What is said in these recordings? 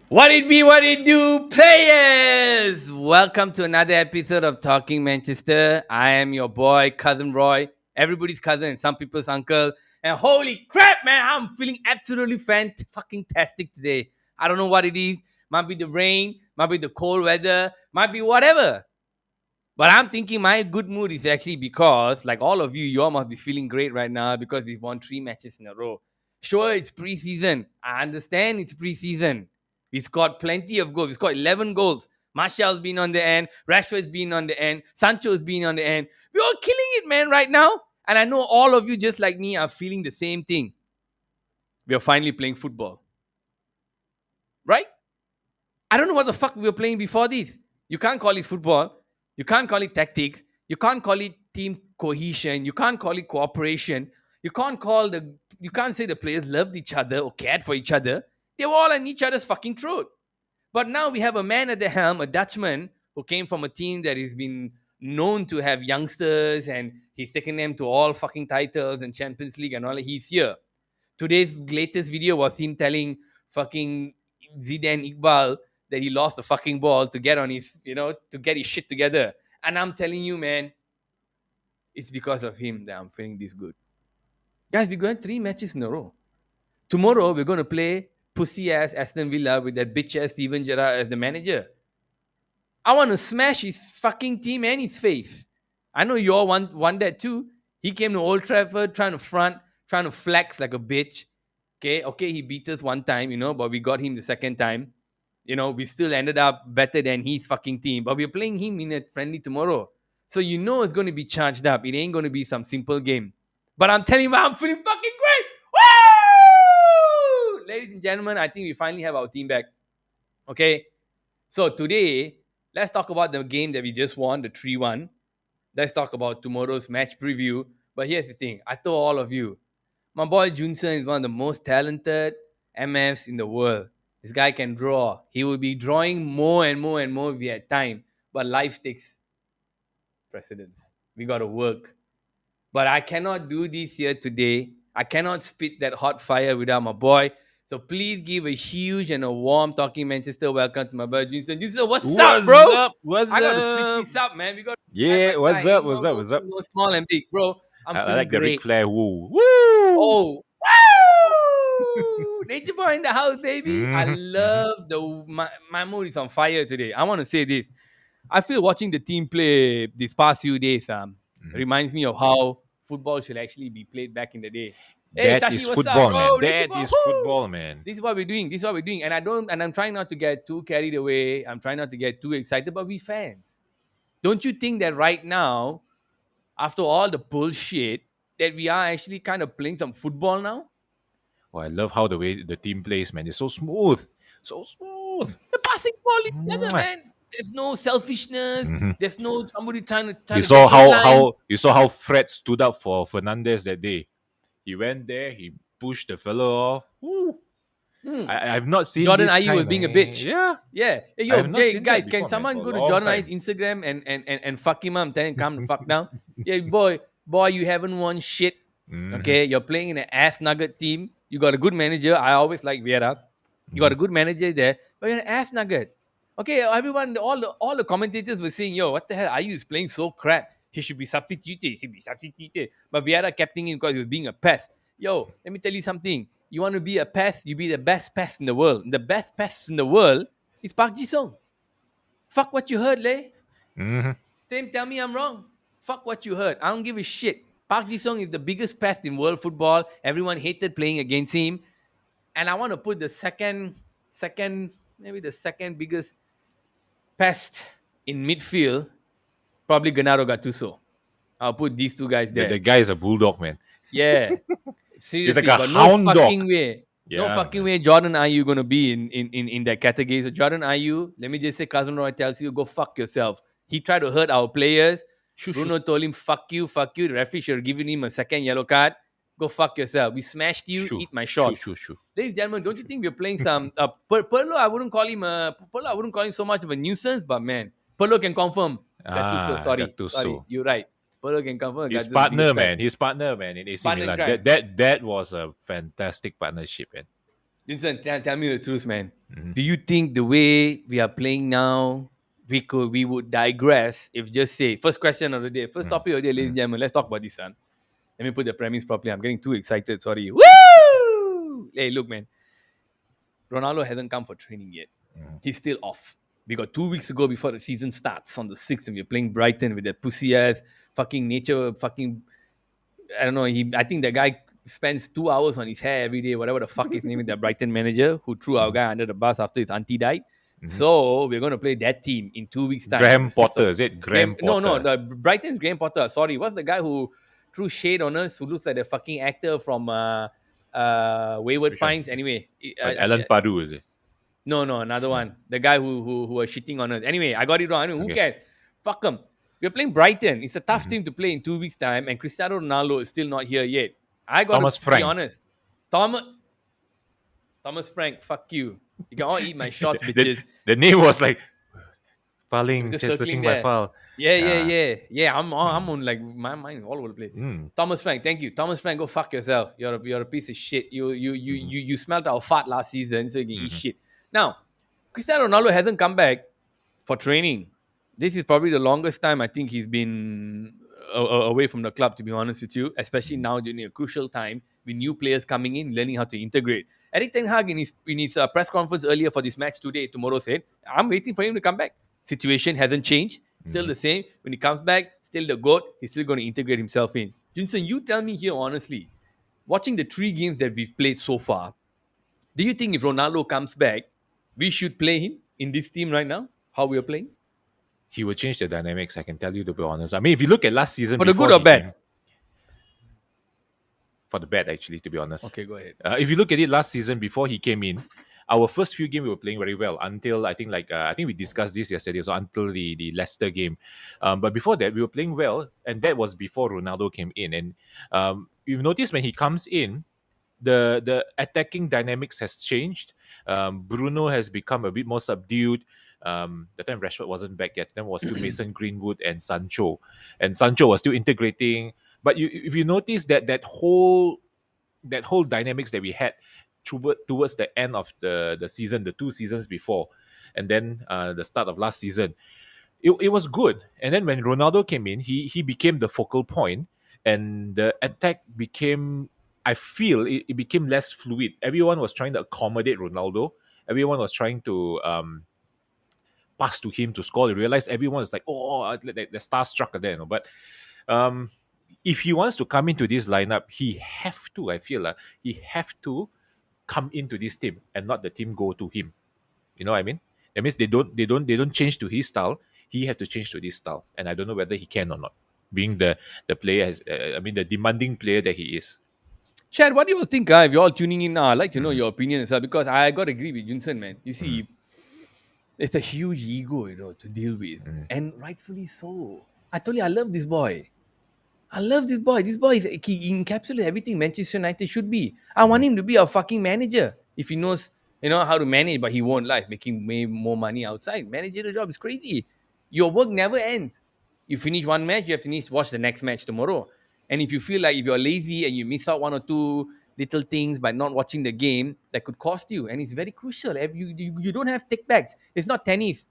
What it be, what it do, players? Welcome to another episode of Talking Manchester. I am your boy, Cousin Roy, everybody's cousin and some people's uncle. And holy crap, man, I'm feeling absolutely fucking tastic today. I don't know what it is. Might be the rain, might be the cold weather, might be whatever. But I'm thinking my good mood is actually because, like all of you, you all must be feeling great right now because we've won 3 matches in a row. Sure, it's preseason. I understand it's preseason. We scored plenty of goals. We scored 11 goals. Martial's been on the end. Rashford's been on the end. Sancho's been on the end. We're all killing it, man, right now. And I know all of you, just like me, are feeling the same thing. We are finally playing football. Right? I don't know what the fuck we were playing before this. You can't call it football. You can't call it tactics. You can't call it team cohesion. You can't call it cooperation. You can't call the. You can't say the players loved each other or cared for each other. They were all on each other's fucking throat. But now we have a man at the helm, a Dutchman who came from a team that has been known to have youngsters and he's taken them to all fucking titles and Champions League and all. He's here. Today's latest video was him telling fucking Zidane Iqbal that he lost the fucking ball to get on his, to get his shit together. And I'm telling you, man, it's because of him that I'm feeling this good. Guys, we're going 3 matches in a row. Tomorrow, we're going to play pussy ass Aston Villa with that bitch ass Steven Gerrard as the manager. I want to smash his fucking team and his face. I know you all want that too. He came to Old Trafford trying to front, trying to flex like a bitch. Okay, he beat us one time, but we got him the second time. We still ended up better than his fucking team, but we're playing him in a friendly tomorrow. So it's going to be charged up. It ain't going to be some simple game. But I'm telling you, I'm feeling fucking great. Woo! Ladies and gentlemen, I think we finally have our team back. Okay, so today, let's talk about the game that we just won, the 3-1. Let's talk about tomorrow's match preview. But here's the thing. I told all of you, my boy Junsen is one of the most talented MFs in the world. This guy can draw. He will be drawing more and more and more if we had time. But life takes precedence. We got to work. But I cannot do this here today. I cannot spit that hot fire without my boy. So please give a huge and a warm Talking Manchester welcome to my boy Junsen. Junsen, what's up, What's bro? up? What's I got to switch up? this up, man. We got to side by Yeah, what's side. up? Ain't What's no, up? no, What's up? no small and big, bro. I'm I feeling like the Ric great. Flair woo. Woo! Oh, woo! Nature boy in the house, baby. I Mhm. love my mood is on fire today. I want to say this. I feel watching the team play these past few days Mhm. reminds me of how football should actually be played back in the day. Hey, That Sashi, is what's up, football, bro? man. Nature That boy, is whoo! football, man. This is what we're doing. This is what we're doing. And I'm trying not to get too carried away. I'm trying not to get too excited, but we fans. Don't you think that right now, after all the bullshit, that we are actually kind of playing some football now? Oh, I love how the way the team plays, man. It's so smooth. So smooth. The passing ball each other, Mwah. man. There's no selfishness. Mhm. There's no somebody trying You to get saw headlines. how Fred stood up for Fernandez that day. He went there, he pushed the fella off. Woo. Hmm. I've not seen Jordan this Ayew was kind, being a man. bitch. Yeah. Yeah. Hey, I yo, have not Jay, seen that guys, can before, man, someone for a go to long Jordan Ayew's time. Instagram and fuck him up and tell him come the fuck down? Yeah, boy, you haven't won shit. Mhm. Okay, you're playing in an ass nugget team. You got a good manager. I always like Vieira. You got Mhm. a good manager there, but you're an ass nugget. Okay, everyone, all the commentators were saying, "Yo, what the hell? Ayew is playing so crap. He should be substituted. He should be substituted." But Vieira kept him because he was being a pest. Yo, let me tell you something. You want to be a pest? You be the best pest in the world. The best pest in the world is Park Ji-sung. Fuck what you heard, Lay. Mhm. Same, tell me I'm wrong. Fuck what you heard. I don't give a shit. Park Ji-sung is the biggest pest in world football. Everyone hated playing against him. And I want to put the maybe the second biggest pest in midfield, probably Gennaro Gattuso. I'll put these two guys The there. guy is a bulldog, man. Yeah, He's like seriously, a but no hound dog. fucking way. No Yeah, fucking man. way Jordan Ayew gonna be in that category. So Jordan Ayew, let me just say, Cousin Roy tells you, go fuck yourself. He tried to hurt our players. Shoo, shoo. Bruno told him, fuck you, fuck you. The referee should have given him a second yellow card. Go fuck yourself. We smashed you, Shoo. eat my Shoo, shorts. shoo, shoo. Ladies and gentlemen, don't you think we're playing some Perlo? I wouldn't call him so much of a nuisance, but man, Perlo can confirm. Gattuso, Ah, sorry, Gattuso. you're right. Perlo can confirm His Gattuso is the partner, biggest pest. man. His partner, man, in AC Partner in Milan. crime. That was a fantastic partnership, man. Vincent, tell me the truth, man. Mhm. Do you think the way we are playing now, we would digress if just say first question of the day, first Mm. topic of the day, ladies Mm. and gentlemen. Let's talk about this, son. Let me put the premise properly. I'm getting too excited. Sorry. Woo! Hey, look, man. Ronaldo hasn't come for training yet. Mm. He's still off. We got 2 weeks ago before the season starts on the 6th, and we're playing Brighton with that pussy ass fucking nature fucking I don't know. I think the guy spends 2 hours on his hair every day, whatever the fuck his name is, that Brighton manager who threw our Mhm. guy under the bus after his auntie died. Mhm. So we're going to play that team in 2 weeks' time on the Graham 6th of Potter, is it? Graham. Graham No, Potter. the Brighton's Graham Potter. Sorry, what's the guy who threw shade on us? Who looks like the fucking actor from Wayward Which one? Pines? Anyway, Alan Padu, is it? no, another No. one. The guy who was shitting on us. Anyway, I got it wrong. I mean, who Okay. cares? Fuck them. We're playing Brighton. It's a tough Mhm. team to play in 2 weeks' time, and Cristiano Ronaldo is still not here yet. I got to Thomas be Frank. honest. Thomas Thomas Frank, fuck you. You can all eat my shots, the, bitches. the name was like It was filing, just just circling searching my there. file. Yeah, Yeah. yeah, yeah. I'm Mm. on like my mind is all over the place. Mm. Thomas Frank, thank you. Thomas Frank, go fuck yourself. You're a piece of shit. Mhm. You smelled our fart last season, so you can eat Mhm. shit. Now, Cristiano Ronaldo hasn't come back for training. This is probably the longest time I think he's been away from the club, to be honest with you, especially Mhm. now during a crucial time with new players coming in, learning how to integrate. Eric Ten Hag in his press conference earlier for this match today, tomorrow said, I'm waiting for him to come back. Situation hasn't changed, still Mhm. the same. When he comes back, still the GOAT, he's still going to integrate himself in. Junson, you tell me here honestly, watching the 3 games that we've played so far, do you think if Ronaldo comes back, we should play him in this team right now? How we are playing? He will change the dynamics, I can tell you, to be honest. I mean, if you look at last season For the good before or he bad? came, for the bad, actually, to be honest. Okay, go ahead. If you look at it last season before he came in, our first few games we were playing very well until I think we discussed this yesterday. So until the Leicester game, but before that we were playing well, and that was before Ronaldo came in. And you've noticed when he comes in, the attacking dynamics has changed. Bruno has become a bit more subdued. That time Rashford wasn't back yet. Then was still Mason Greenwood and Sancho was still integrating. But if you notice that whole dynamics that we had towards the end of the season, the 2 seasons before, and then the start of last season, it was good. And then when Ronaldo came in, he became the focal point, and the attack became. I feel it became less fluid. Everyone was trying to accommodate Ronaldo. Everyone was trying to pass to him to score. They realized everyone is like, oh, the starstruck there. But um, if he wants to come into this lineup, he have to. I feel he have to come into this team and not the team go to him. You know what I mean? That means they don't change to his style. He had to change to this style, and I don't know whether he can or not. Being the player, I mean, the demanding player that he is. Chad, what do you all think? If you're all tuning in now, I'd like to know Mm, your opinion as well because I got to agree with Junson, man. You mm, see, it's a huge ego, to deal with, mm, and rightfully so. I told you, I love this boy. I love this boy. This boy he encapsulates everything Manchester United should be. I want mm, him to be our fucking manager if he knows, how to manage, but he won't like making way more money outside. Managerial job is crazy. Your work never ends. You finish one match, you have to need to watch the next match tomorrow. And if you feel like if you're lazy and you miss out one or two little things by not watching the game, that could cost you. And it's very crucial. If you don't have take backs. It's not tennis.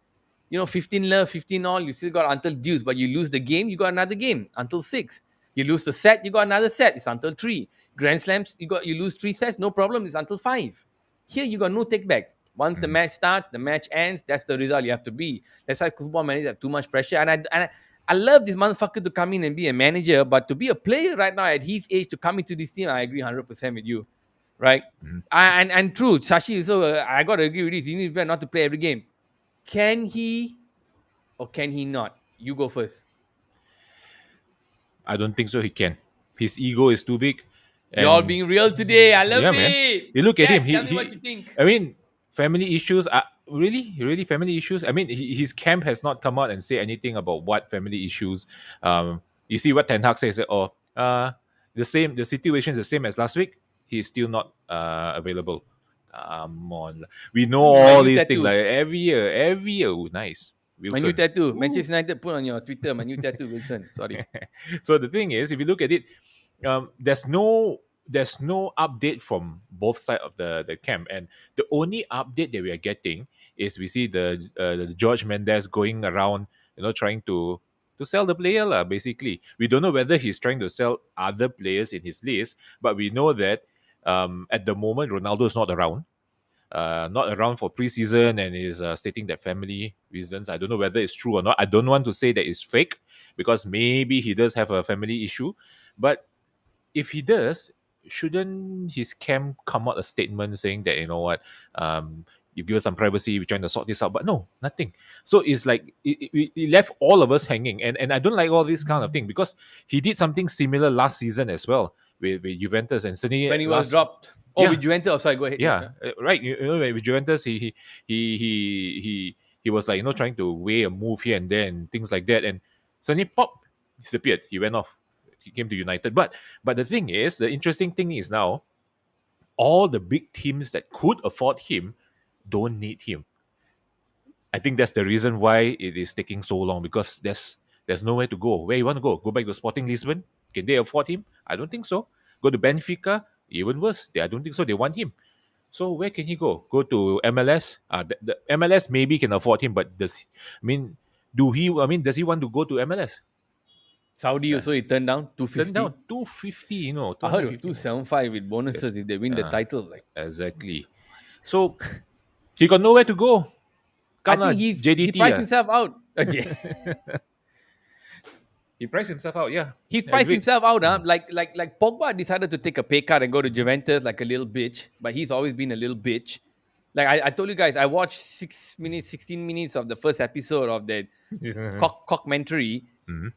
15 love, 15 all, you still got until deuce, but you lose the game, you got another game until six. You lose the set, you got another set, it's until three. Grand slams, you lose 3 sets, no problem, it's until five. Here you got no take back. Once the mm. match starts, the match ends, that's the result you have to be. That's why football managers have too much pressure. And I love this motherfucker to come in and be a manager, but to be a player right now at his age to come into this team, I agree 100% with you, right? And true, Shashi, so I got to agree with this. He needs not to play every game. Can he or can he not? You go first. I don't think so. He can. His ego is too big, You're all and being real today. I love yeah, man. it. You look at him. Chat, He tell me what you he. think. I mean, family issues. Really family issues. I mean, his camp has not come out and say anything about what family issues. You see what Ten Hag says. Oh, the same. The situation is the same as last week. He is still not available. Come on, we know My all new these things. tattoo. Like every year, Ooh, nice, My new Wilson. tattoo. Ooh. Manchester United put on your Twitter. My new tattoo, Wilson. Sorry. So the thing is, if you look at it, there's no. there's no update from both sides of the camp, and the only update that we are getting is we see the George Mendes going around, trying to sell the player lah. Basically, we don't know whether he's trying to sell other players in his list, but we know that at the moment Ronaldo is not around. Not around for preseason, and is stating that family reasons. I don't know whether it's true or not. I don't want to say that it's fake because maybe he does have a family issue, but if he does, shouldn't his camp come out a statement saying that, you know what, you give us some privacy, we're trying to sort this out? But no, nothing. So it's like it left all of us hanging, and I don't like all this kind of thing because he did something similar last season as well with Juventus, and suddenly When he was last dropped. Oh, yeah with Juventus. Oh, sorry, go ahead. yeah right, with Juventus, he was like, trying to weigh a move here and there and things like that, and suddenly pop, disappeared. He went off. He came to United. But the thing is, the interesting thing is now all the big teams that could afford him don't need him. I think that's the reason why it is taking so long, because there's nowhere to go. Where you want to go? Go back to Sporting Lisbon? Can they afford him? I don't think so. Go to Benfica? Even worse. I don't think so. They want him. So where can he go? Go to MLS? The MLS maybe can afford him, but does he want to go to MLS? Saudi Yeah. also he turned down Turned 250. down 250, I heard it was 250. 275 with bonuses if they win the title. Like, Exactly. So he got nowhere to go. I Come think on, he JDT. priced himself out. Okay. He priced himself out, yeah. He's priced Agreed. himself out, huh? Like Pogba decided to take a pay cut and go to Juventus like a little bitch, but he's always been a little bitch. Like I told you guys, I watched 6 minutes, 16 minutes of the first episode of that cockmentary, Mhm.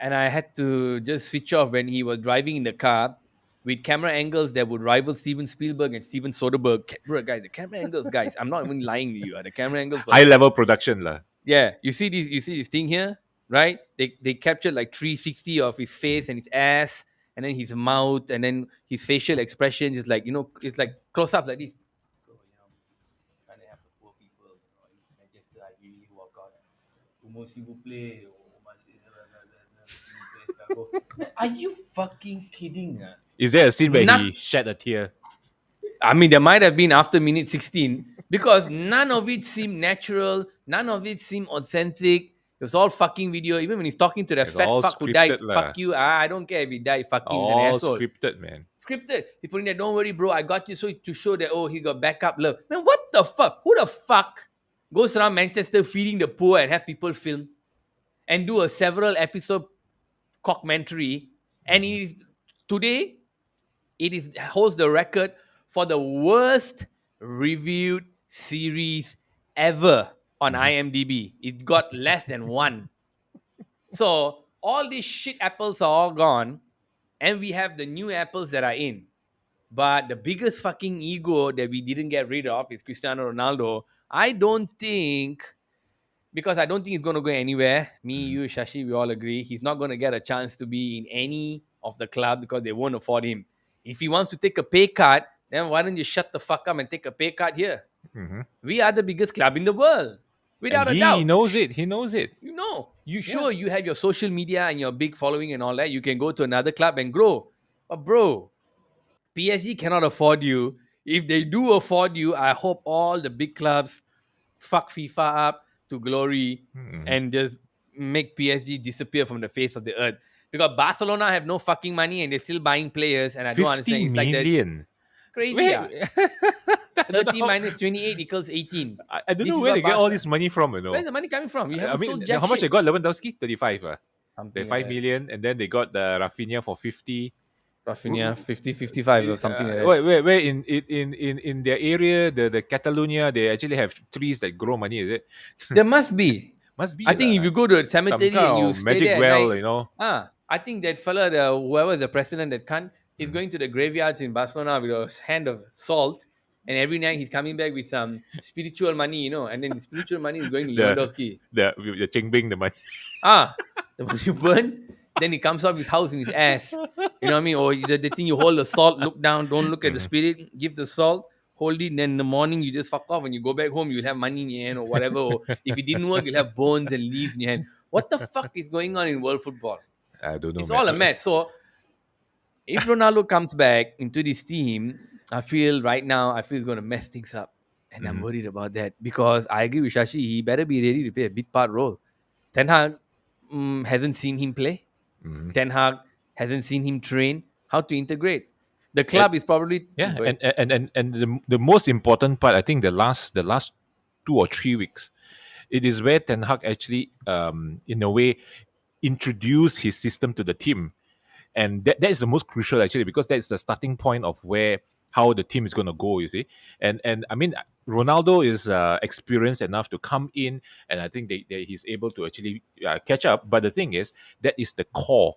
and I had to just switch off when he was driving in the car with camera angles that would rival Steven Spielberg and Steven Soderbergh. Bro, guys, the camera angles, guys, I'm not even lying to you. The camera angles were High like, level production lah. yeah, you see this thing here, right? They captured like 360 of his face and his ass, and then his mouth, and then his facial expressions is like, it's like close up like this. So, trying to help the poor people, in Manchester, I really work out. S'il vous plaît, are you fucking kidding? Is there a scene where Not he shed a tear? I mean, there might have been after minute 16 because none of it seemed natural. None of it seemed authentic. It was all fucking video. Even when he's talking to the It's fat all fuck who died, scripted lah. fuck you. I don't care if he died. Fuck you. He's an All asshole. scripted, man. Scripted. He's putting there, don't worry, bro. I got you so to show that, oh, he got backup love. Man, what the fuck? Who the fuck goes around Manchester feeding the poor and have people film and do a several episode cockmentary? And today, it holds the record for the worst reviewed series ever on IMDb. It got less than one. So all these shit apples are all gone, and we have the new apples that are in. But the biggest fucking ego that we didn't get rid of is Cristiano Ronaldo. I don't think, because I don't think he's going to go anywhere. Me, you, Shashi, we all agree. He's not going to get a chance to be in any of the club because they won't afford him. If he wants to take a pay cut, then why don't you shut the fuck up and take a pay cut here? Mhm. We are the biggest club in the world, without And a he doubt. knows it. He knows it. Sure you have your social media and your big following and all that. You can go to another club and grow. But bro, PSG cannot afford you. If they do afford you, I hope all the big clubs fuck FIFA up to glory and just make PSG disappear from the face of the earth. Because Barcelona have no fucking money and they're still buying players, and I don't 50 understand. It's like that million. crazy. Where- Yeah. I don't 30 know how- minus 28 equals 18. I don't This know is where what they get all Barca- this money from, Where's the money coming from? You I haven't mean, sold jack how much they shit. got? Lewandowski? 35. Something 35 like that. million, and then they got the Rafinha for 50. Rafinha, 50, 55 or something like that. Where in their area, the Catalonia, they actually have trees that grow money, is it? There must be. Must be. I think lah. if you go to a Some cemetery kind and you of stay magic there at well, night, I think that fella, whoever the president that can't, he's going to the graveyards in Barcelona with a hand of salt, and every night he's coming back with some spiritual money, and then the spiritual money is going to the Lewandowski. the Chingbing, the money. The one you burn, then he comes out with his house in his ass. You know what I mean? Or the thing you hold the salt, look down, don't look at the spirit, give the salt, hold it, then in the morning you just fuck off. When you go back home, you'll have money in your hand or whatever. Or if it didn't work, you'll have bones and leaves in your hand. What the fuck is going on in world football? I don't know. It's man. all a mess. So If Ronaldo comes back into this team, I feel right now, I feel he's going to mess things up. And I'm Mhm, worried about that because I agree with Shashi. He better be ready to play a big part role. Ten Hag hasn't seen him play. mhm. Ten Hag hasn't seen him train. How to integrate? The And, club is probably yeah, go ahead. and the most important part, I think, the last 2 or 3 weeks, it is where Ten Hag actually, in a way, introduced his system to the team, and that is the most crucial actually, because that's the starting point of where how the team is going to go. You see, and I mean, Ronaldo is experienced enough to come in, and I think he's able to actually catch up. But the thing is, that is the core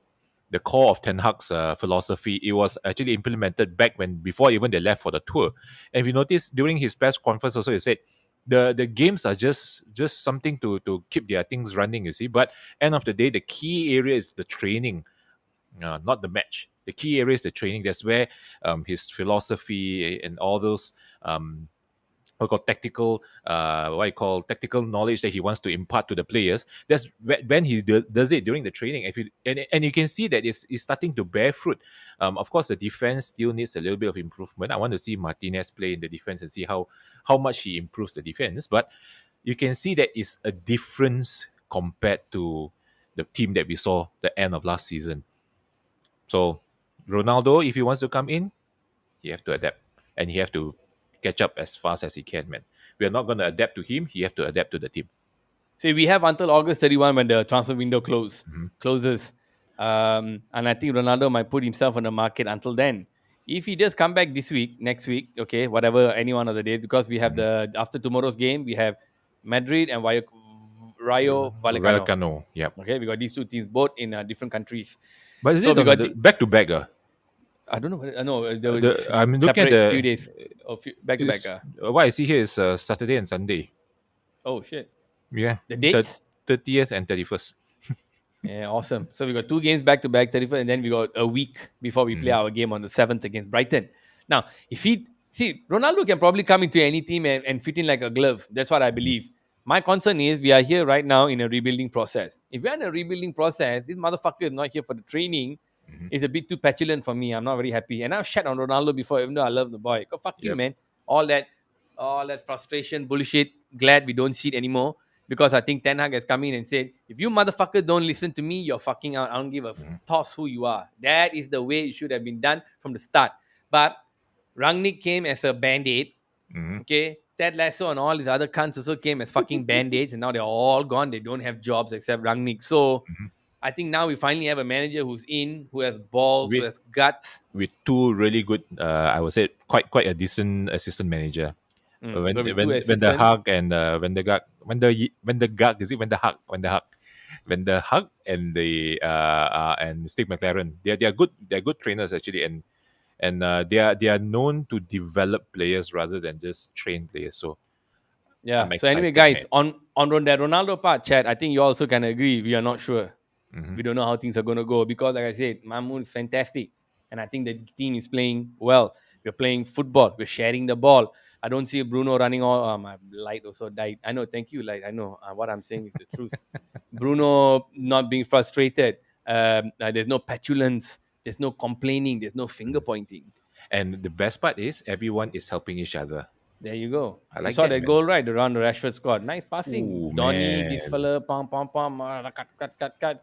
of Ten Hag's philosophy. It was actually implemented back when before even they left for the tour. And if you notice during his press conference, also he said the games are just something to keep their things running. You see, but end of the day, the key area is the training, not the match. The key area is the training. That's where his philosophy and all those what you call tactical, what you call tactical knowledge that he wants to impart to the players. That's when he does it during the training. If you and you can see that it's starting to bear fruit. Of course, the defense still needs a little bit of improvement. I want to see Martinez play in the defense and see how much he improves the defense. But you can see that it's a difference compared to the team that we saw the end of last season. So Ronaldo, if he wants to come in, he have to adapt, and he have to catch up as fast as he can, man. We are not going to adapt to him. He have to adapt to the team. See, we have until August 31 when the transfer window Mhm. closes. And I think Ronaldo might put himself on the market until then. If he does come back this week, next week, okay, whatever, any one of the days, because we have Mhm. the after tomorrow's game, we have Madrid and Rayo Vallecano. Vallecano, yep. Okay, we got these two teams both in different countries. But is So it we on got the back to back? I don't know. No, they were I'm looking at separate few the days or back to back. is what I see here is Saturday and Sunday. Oh shit, Yeah, the the dates. 30th and 31st. Yeah, awesome. So we got two games back to back, 31st, and then we got a week before we play Mhm. our game on the 7th against Brighton. Now, if he see Ronaldo can probably come into any team and fit in like a glove. That's what I Mhm. believe. My concern is we are here right now in a rebuilding process. If we're in a rebuilding process, this motherfucker is not here for the training. Mhm. Is a bit too petulant for me. I'm not very happy. And I've shat on Ronaldo before, even though I love the boy. Go fuck you, Yep. man. All that, all that frustration, bullshit. Glad we don't see it anymore because I think Ten Hag has come in and said, if you motherfuckers don't listen to me, you're fucking out. I don't give a Mhm. toss who you are. That is the way it should have been done from the start. But Rangnick came as a band-aid. Mhm. Okay. Ted Lasso and all these other cunts also came as fucking band-aids, and now they're all gone. They don't have jobs except Rangnick. So Mhm. I think now we finally have a manager who's in, who has balls, who With has guts. with two really good, I would say quite a decent assistant manager. So When with two when the assistants. hug and when the gug is it when the hug and the and Steve McLaren, they are good trainers actually, and they are known to develop players rather than just train players. So Yeah. I'm So anyway, excited, guys, man. on that Ronaldo part, chat, I think you also can agree. We are not sure. Hmm. We don't know how things are going to go because, like I said, Mamoon is fantastic, and I think the team is playing well. We're playing football. We're sharing the ball. I don't see Bruno running all. My light also died. I know. Thank you, light. I know what I'm saying is the truth. Bruno not being frustrated. There's no petulance. There's no complaining. There's no finger pointing. And the best part is everyone is helping each other. There you go. I You like saw that, that man. goal, right? Around the Rashford scored. Nice passing. Oh Donny, this man, fella, pam, pam, pam,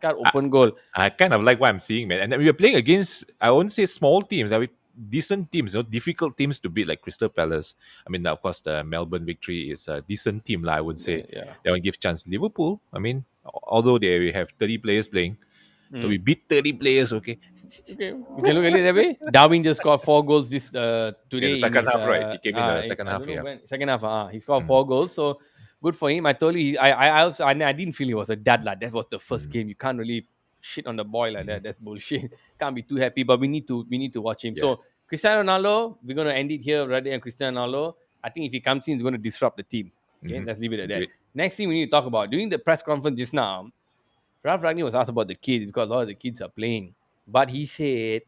cut, open goal. I kind of like what I'm seeing, man. And then we are playing against, I won't say small teams, I mean decent teams, difficult teams to beat, like Crystal Palace. I mean, of course, the Melbourne victory is a decent team, I would say. Yeah. That one gives chance. Liverpool, I mean, although they have 30 players playing, we Mm. beat 30 players, okay? Okay, we can look at it that way. Darwin just scored 4 goals this In the today in second his half, right? He came in the second I half, don't know yeah. when second half. He scored Mm, 4 goals, so good for him. I told you, I also I didn't feel he was a dad lad. That was the first mm, game. You can't really shit on the boy like mm. that. That's bullshit. Can't be too happy, but we need to watch him. Yeah. So Cristiano Ronaldo, we're gonna end it here, Radhe and Cristiano Ronaldo. I think if he comes in, he's gonna disrupt the team. Okay, Hmm. let's leave it at that. Agreed. Next thing we need to talk about during the press conference just now, Ralph Ragni was asked about the kids because a lot of the kids are playing. But he said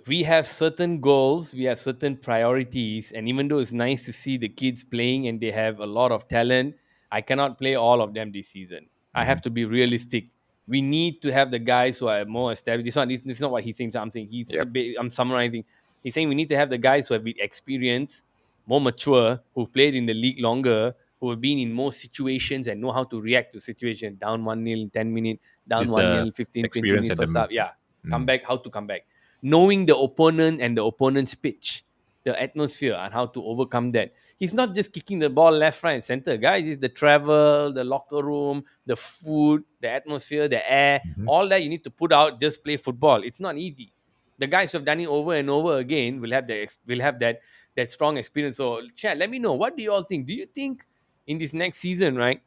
we have certain goals, we have certain priorities, and even though it's nice to see the kids playing and they have a lot of talent, I cannot play all of them this season. I Hmm. have to be realistic. we need to have the guys who are more established. This is not what he's saying. So I'm saying Yep. I'm summarizing. He's saying we need to have the guys who have been experienced, more mature, who've played in the league longer, who have been in more situations and know how to react to situation. Down 1-0 in 10 minutes, down This 1-0 15, 20 experience minutes and for the sub. Yeah. Come mm, back, how to come back. Knowing the opponent and the opponent's pitch, the atmosphere, and how to overcome that. He's not just kicking the ball left, right, and center. Guys, it's the travel, the locker room, the food, the atmosphere, the air, mhm. all that you need to put out, just play football. It's not easy. The guys who have done it over and over again will have that strong experience. So, Chad, let me know, what do you all think? Do you think in this next season, right,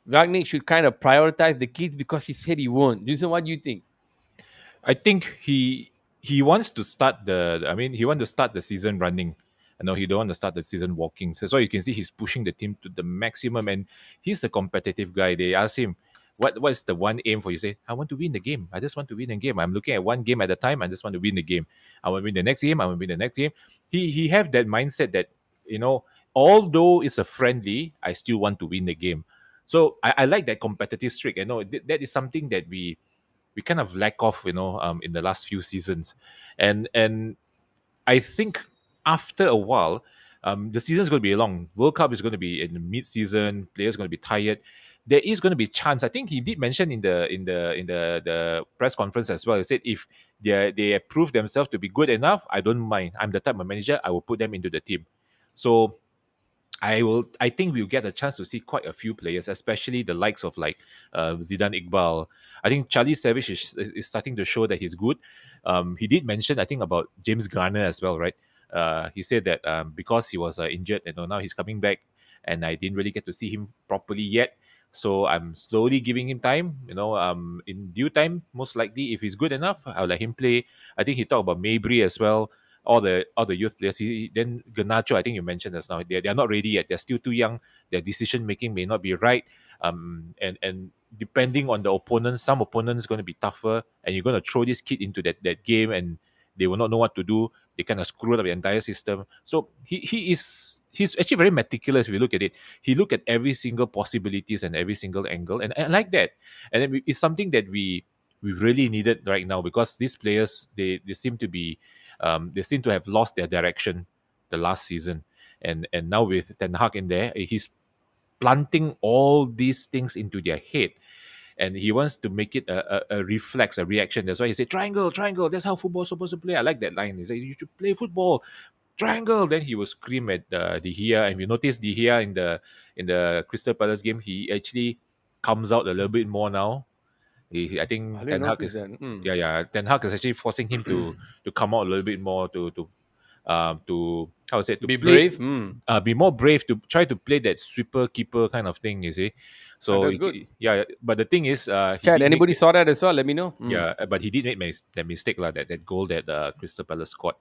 Ragnick should kind of prioritize the kids because he said he won't? Do you know what do you think? I think he wants to start I mean, he wants to start the season running. I know he don't want to start the season walking. So you can see he's pushing the team to the maximum, and he's a competitive guy. They ask him, what's the one aim for you? Say, I want to win the game. I just want to win the game. I'm looking at one game at a time. I just want to win the game. I want to win the next game. I want to win the next game. He have that mindset that, you know, although it's a friendly, I still want to win the game. So I like that competitive streak. You know, that is something that we kind of lack off, in the last few seasons, and I think after a while, the season's going to be long. World Cup is going to be in the mid-season. Players going to be tired. There is going to be chance. I think he did mention in the press conference as well. He said if they prove themselves to be good enough, I don't mind. I'm the type of manager, I will put them into the team. So I think we'll get a chance to see quite a few players, especially the likes of like Zidane Iqbal. I think Charlie Savage is starting to show that he's good. He did mention, I think, about James Garner as well, right? He said that because he was injured, now he's coming back, and I didn't really get to see him properly yet. So I'm slowly giving him time. In due time, most likely, if he's good enough, I'll let him play. I think he talked about Mabry as well, all the youth players. Then Ganacho, I think you mentioned just now, they're not ready yet. They're still too young. Their decision making may not be right. And depending on the opponents, some opponents going to be tougher, and you're going to throw this kid into that game, and they will not know what to do. They kind of screw up the entire system. So he's actually very meticulous. If you look at it, he look at every single possibilities and every single angle, and I like that. And it's something that we really needed right now, because these players, they seem to be they seem to have lost their direction the last season, and now with Ten Hag in there, he's planting all these things into their head, and he wants to make it a reflex, a reaction. That's why he said triangle, triangle. That's how football's supposed to play. I like that line. He said you should play football, triangle. Then he will scream at De Gea, and if you notice De Gea in the Crystal Palace game, he actually comes out a little bit more now. I I think didn't Ten Hag notice is, that. yeah, yeah. Ten Hag is actually forcing him to come out a little bit more, to how to say, to Be play, brave. be more brave, to try to play that sweeper keeper kind of thing. You see, so That's good. yeah. But the thing is, he Chad, did make anybody that. saw that as well? Let me know. Yeah, but he did make that mistake, like that goal that Crystal Palace scored.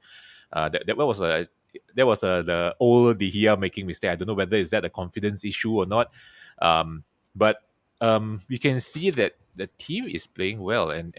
That was the old De Gea making mistake. I don't know whether is that a confidence issue or not. But you can see that the team is playing well, and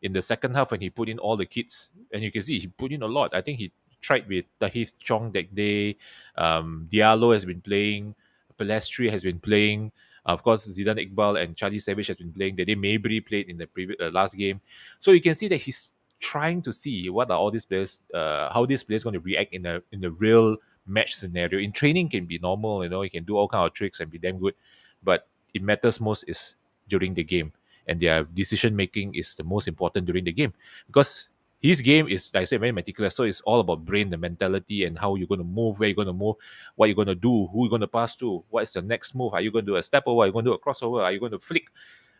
in the second half when he put in all the kids, and you can see he put in a lot. I think he tried with Tahith Chong that day. Diallo has been playing. Pelestri has been playing. Of course, Zidane Iqbal and Charlie Savage has been playing. That day Mabry played in the previous last game. So you can see that he's trying to see what are all these players, how these players going to react in a real match scenario. In training can be normal, you can do all kind of tricks and be damn good, but it matters most is during the game, and their decision making is the most important during the game, because his game is, like I said, very meticulous. So it's all about brain, the mentality, and how you're going to move, where you're going to move, what you're going to do, who you're going to pass to, what is the next move. Are you going to do a step over? Are you going to do a crossover? Are you going to flick?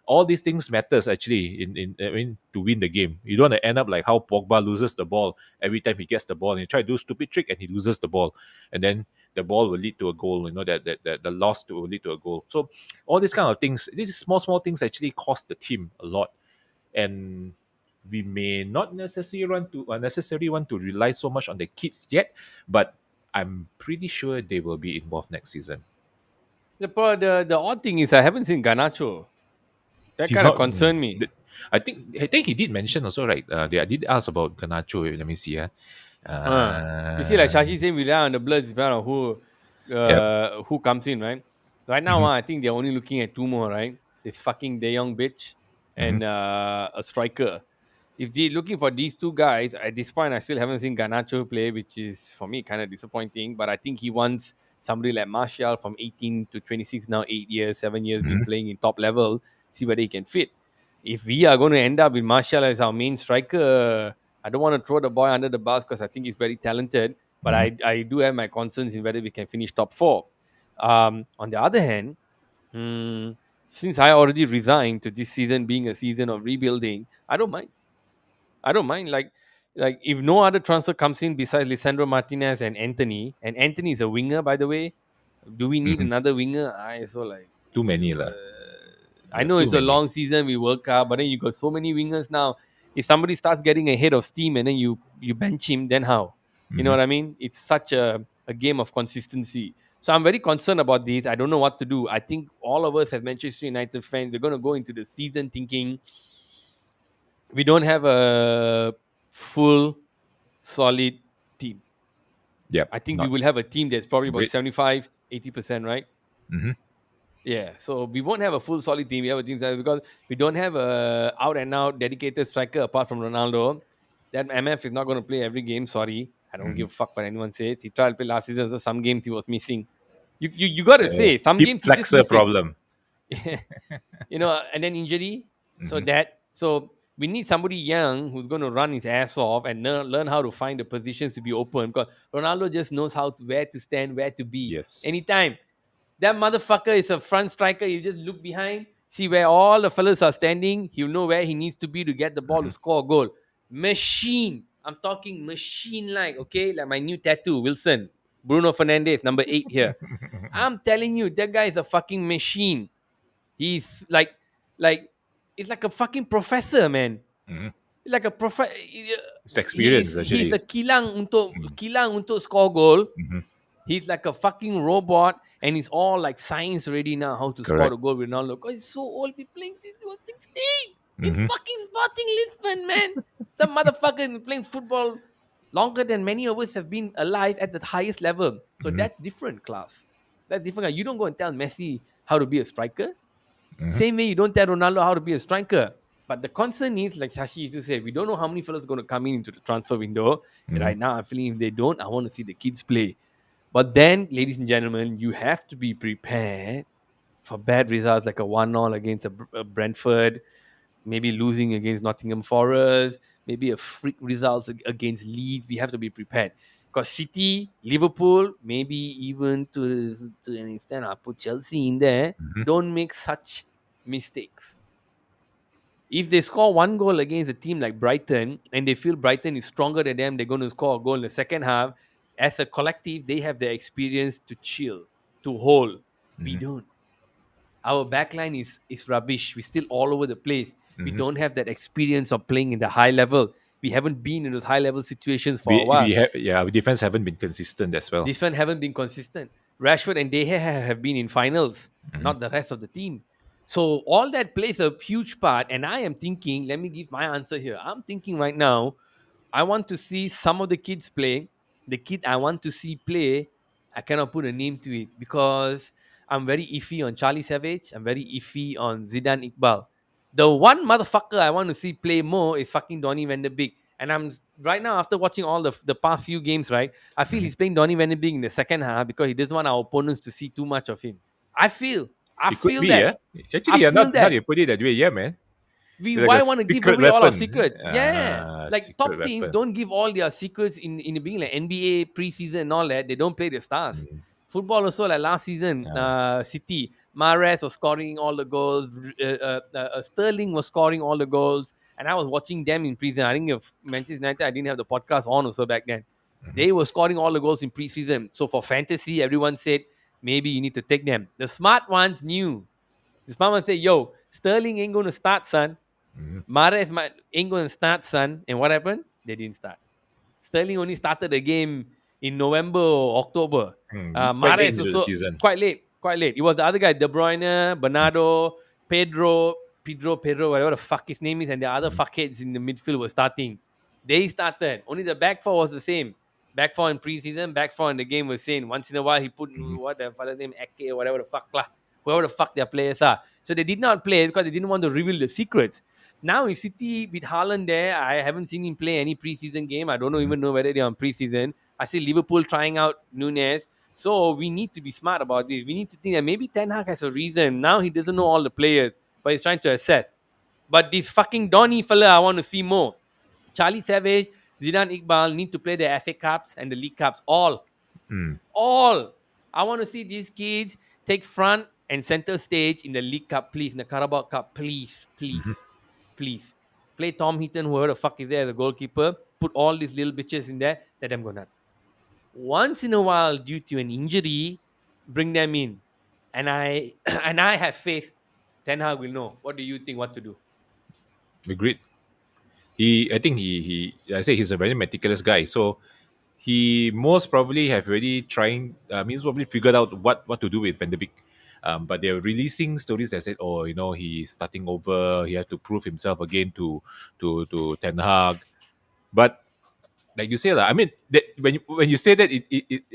All these things matters actually in I mean, to win the game. You don't want to end up like how Pogba loses the ball every time he gets the ball, and he try to do a stupid trick and he loses the ball, and then the ball will lead to a goal. That the loss will lead to a goal. So all these kind of things, these small things actually cost the team a lot, and we may not necessarily want to rely so much on the kids yet, but I'm pretty sure they will be involved next season. The odd thing is I haven't seen Ganacho. That He's kind of not. concerned me. I think he did mention also, right? I did ask about Ganacho. Let me see. Uh, you see, like Uh, Shashi saying, we rely on the bloods depending on yep. who comes in, right? Right now, Mhm. I think they're only looking at two more, right? This fucking De Jong bitch. Mm-hmm. and a striker. If they're looking for these two guys, at this point, I still haven't seen Ganacho play, which is for me kind of disappointing. But I think he wants somebody like Martial from 18 to 26 now, 8 years, 7 years, been Mm-hmm. playing in top level, see whether he can fit. If we are going to end up with Martial as our main striker, I don't want to throw the boy under the bus because I think he's very talented. But Mm-hmm. I do have my concerns in whether we can finish top four. On the other hand, hmm, since I already resigned to this season being a season of rebuilding, I don't mind. I don't mind. Like if no other transfer comes in besides Lisandro Martinez and Anthony is a winger, by the way. Do we need Mm-hmm. another winger? I so like. Too many lah. I Yeah, know too it's a many. long season, we work hard, but then you got so many wingers now. If somebody starts getting a head of steam and then you bench him, then how? You know Mm-hmm. what I mean? It's such a game of consistency. So I'm very concerned about this. I don't know what to do. I think all of us as Manchester United fans, we're going to go into the season thinking we don't have a full solid team. Yep. I think we Not will have a team that's probably about great. 75, 80%, right? Mm-hmm. Yeah, so we won't have a full solid team. We have a team size because we don't have a out and out dedicated striker apart from Ronaldo. That MF is not going to play every game. Sorry, I don't Mm-hmm. give a fuck what anyone says. He tried to play last season, so some games he was missing. You got to say some Hip games he just flexor missing. problem. And then injury. So Mm-hmm. we need somebody young who's going to run his ass off and learn how to find the positions to be open. Because Ronaldo just knows where to stand, where to be Yes. anytime. That motherfucker is a front striker. You just look behind, see where all the fellas are standing. He'll know where he needs to be to get the ball to Mm-hmm. score a goal. Machine. I'm talking machine like, okay? Like my new tattoo, Wilson. Bruno Fernandez, number 8 here. I'm telling you, that guy is a fucking machine. He's like, it's like a fucking professor, man. Mm-hmm. Like a prof. It's experience He's actually. a kilang untuk score goal. Mm-hmm. He's like a fucking robot, and he's all like science ready now how to score Correct. the goal with Ronaldo. Because he's so old, he's playing since he was 16 in Mm-hmm. fucking Sporting Lisbon, man. Some motherfucker been playing football longer than many of us have been alive at the highest level. So Mm-hmm. that's different class. That's different. You don't go and tell Messi how to be a striker. Mm-hmm. Same way you don't tell Ronaldo how to be a striker. But the concern is, like Shashi used to say, we don't know how many fellas are going to come in into the transfer window. Mm-hmm. Right now, I'm feeling if they don't, I want to see the kids play. But then, ladies and gentlemen, you have to be prepared for bad results like a 1-0 against a Brentford, maybe losing against Nottingham Forest, maybe a freak results against Leeds. We have to be prepared. Because City, Liverpool, maybe even to an extent, I'll put Chelsea in there, Mm-hmm. don't make such mistakes. If they score one goal against a team like Brighton and they feel Brighton is stronger than them, they're going to score a goal in the second half. As a collective, they have the experience to chill, to hold. We Mm-hmm. don't. Our backline is rubbish. We're still all over the place. We Mm-hmm. don't have that experience of playing in the high level. We haven't been in those high level situations for a We while. have, yeah, our defense haven't been consistent as well. These fans haven't been consistent. Rashford and De Gea have been in finals, Mm-hmm. not the rest of the team. So all that plays a huge part. And I am thinking, let me give my answer here. I'm thinking right now, I want to see some of the kids play. The kid I want to see play, I cannot put a name to it because I'm very iffy on Charlie Savage. I'm very iffy on Zidane Iqbal. The one motherfucker I want to see play more is fucking Donny van de Beek. And I'm right now after watching all the past few games, right? I feel Mm-hmm. he's playing Donny van de Beek in the second half because he doesn't want our opponents to see too much of him. I feel, I It could feel be, that. yeah. I Actually, yeah, feel not that. you put it that way, yeah, man. We It's like why a want to give secret away all our weapon. secrets? Yeah, like Secret top teams weapon. don't give all their secrets in the beginning, like NBA preseason and all that. They don't play their stars. Mm. Football also like last season, Yeah. City Mahrez was scoring all the goals. Sterling was scoring all the goals, and I was watching them in preseason. I think of Manchester United, I didn't have the podcast on also back then. Mm-hmm. They were scoring all the goals in preseason. So for fantasy, everyone said maybe you need to take them. The smart ones knew. The smart ones said, "Yo, Sterling ain't going to start, son. Mm-hmm. Mahrez ain't going to start, son." And what happened? They didn't start. Sterling only started the game in November or October. Quite late Mahrez into the also season. quite late, quite late. It was the other guy, De Bruyne, Bernardo, Pedro, whatever the fuck his name is, and the other Mm-hmm. fuckheads in the midfield were starting. They started. Only the back four was the same. Back four in preseason, back four in the game was same. Once in a while, he put Mm-hmm. what the father's name, Ake, or whatever the fuck lah. Whoever the fuck their players are. So they did not play because they didn't want to reveal the secrets. Now in City with Haaland there, I haven't seen him play any preseason game. I don't know, Mhm. even know whether they're on preseason. I see Liverpool trying out Nunes. So we need to be smart about this. We need to think that maybe Ten Hag has a reason. Now he doesn't know all the players, but he's trying to assess. But this fucking Donny fella, I want to see more. Charlie Savage, Zidane Iqbal need to play the FA Cups and the League Cups. Mm. All. I want to see these kids take front and center stage in the League Cup, please. In the Carabao Cup, please, Mhm. please, please. Play Tom Heaton, whoever the fuck is there, the goalkeeper. Put all these little bitches in there. Let them go nuts. Once in a while, due to an injury, bring them in. And I and I have faith. Ten Hag will know. What do you think? What to do? Agreed. I think I say he's a very meticulous guy. So he most probably have already trying. He's probably figured out what to do with Van de Beek. But they're releasing stories that said, oh, he's starting over. He has to prove himself again to Ten Hag. But like you say, I mean, when you say that,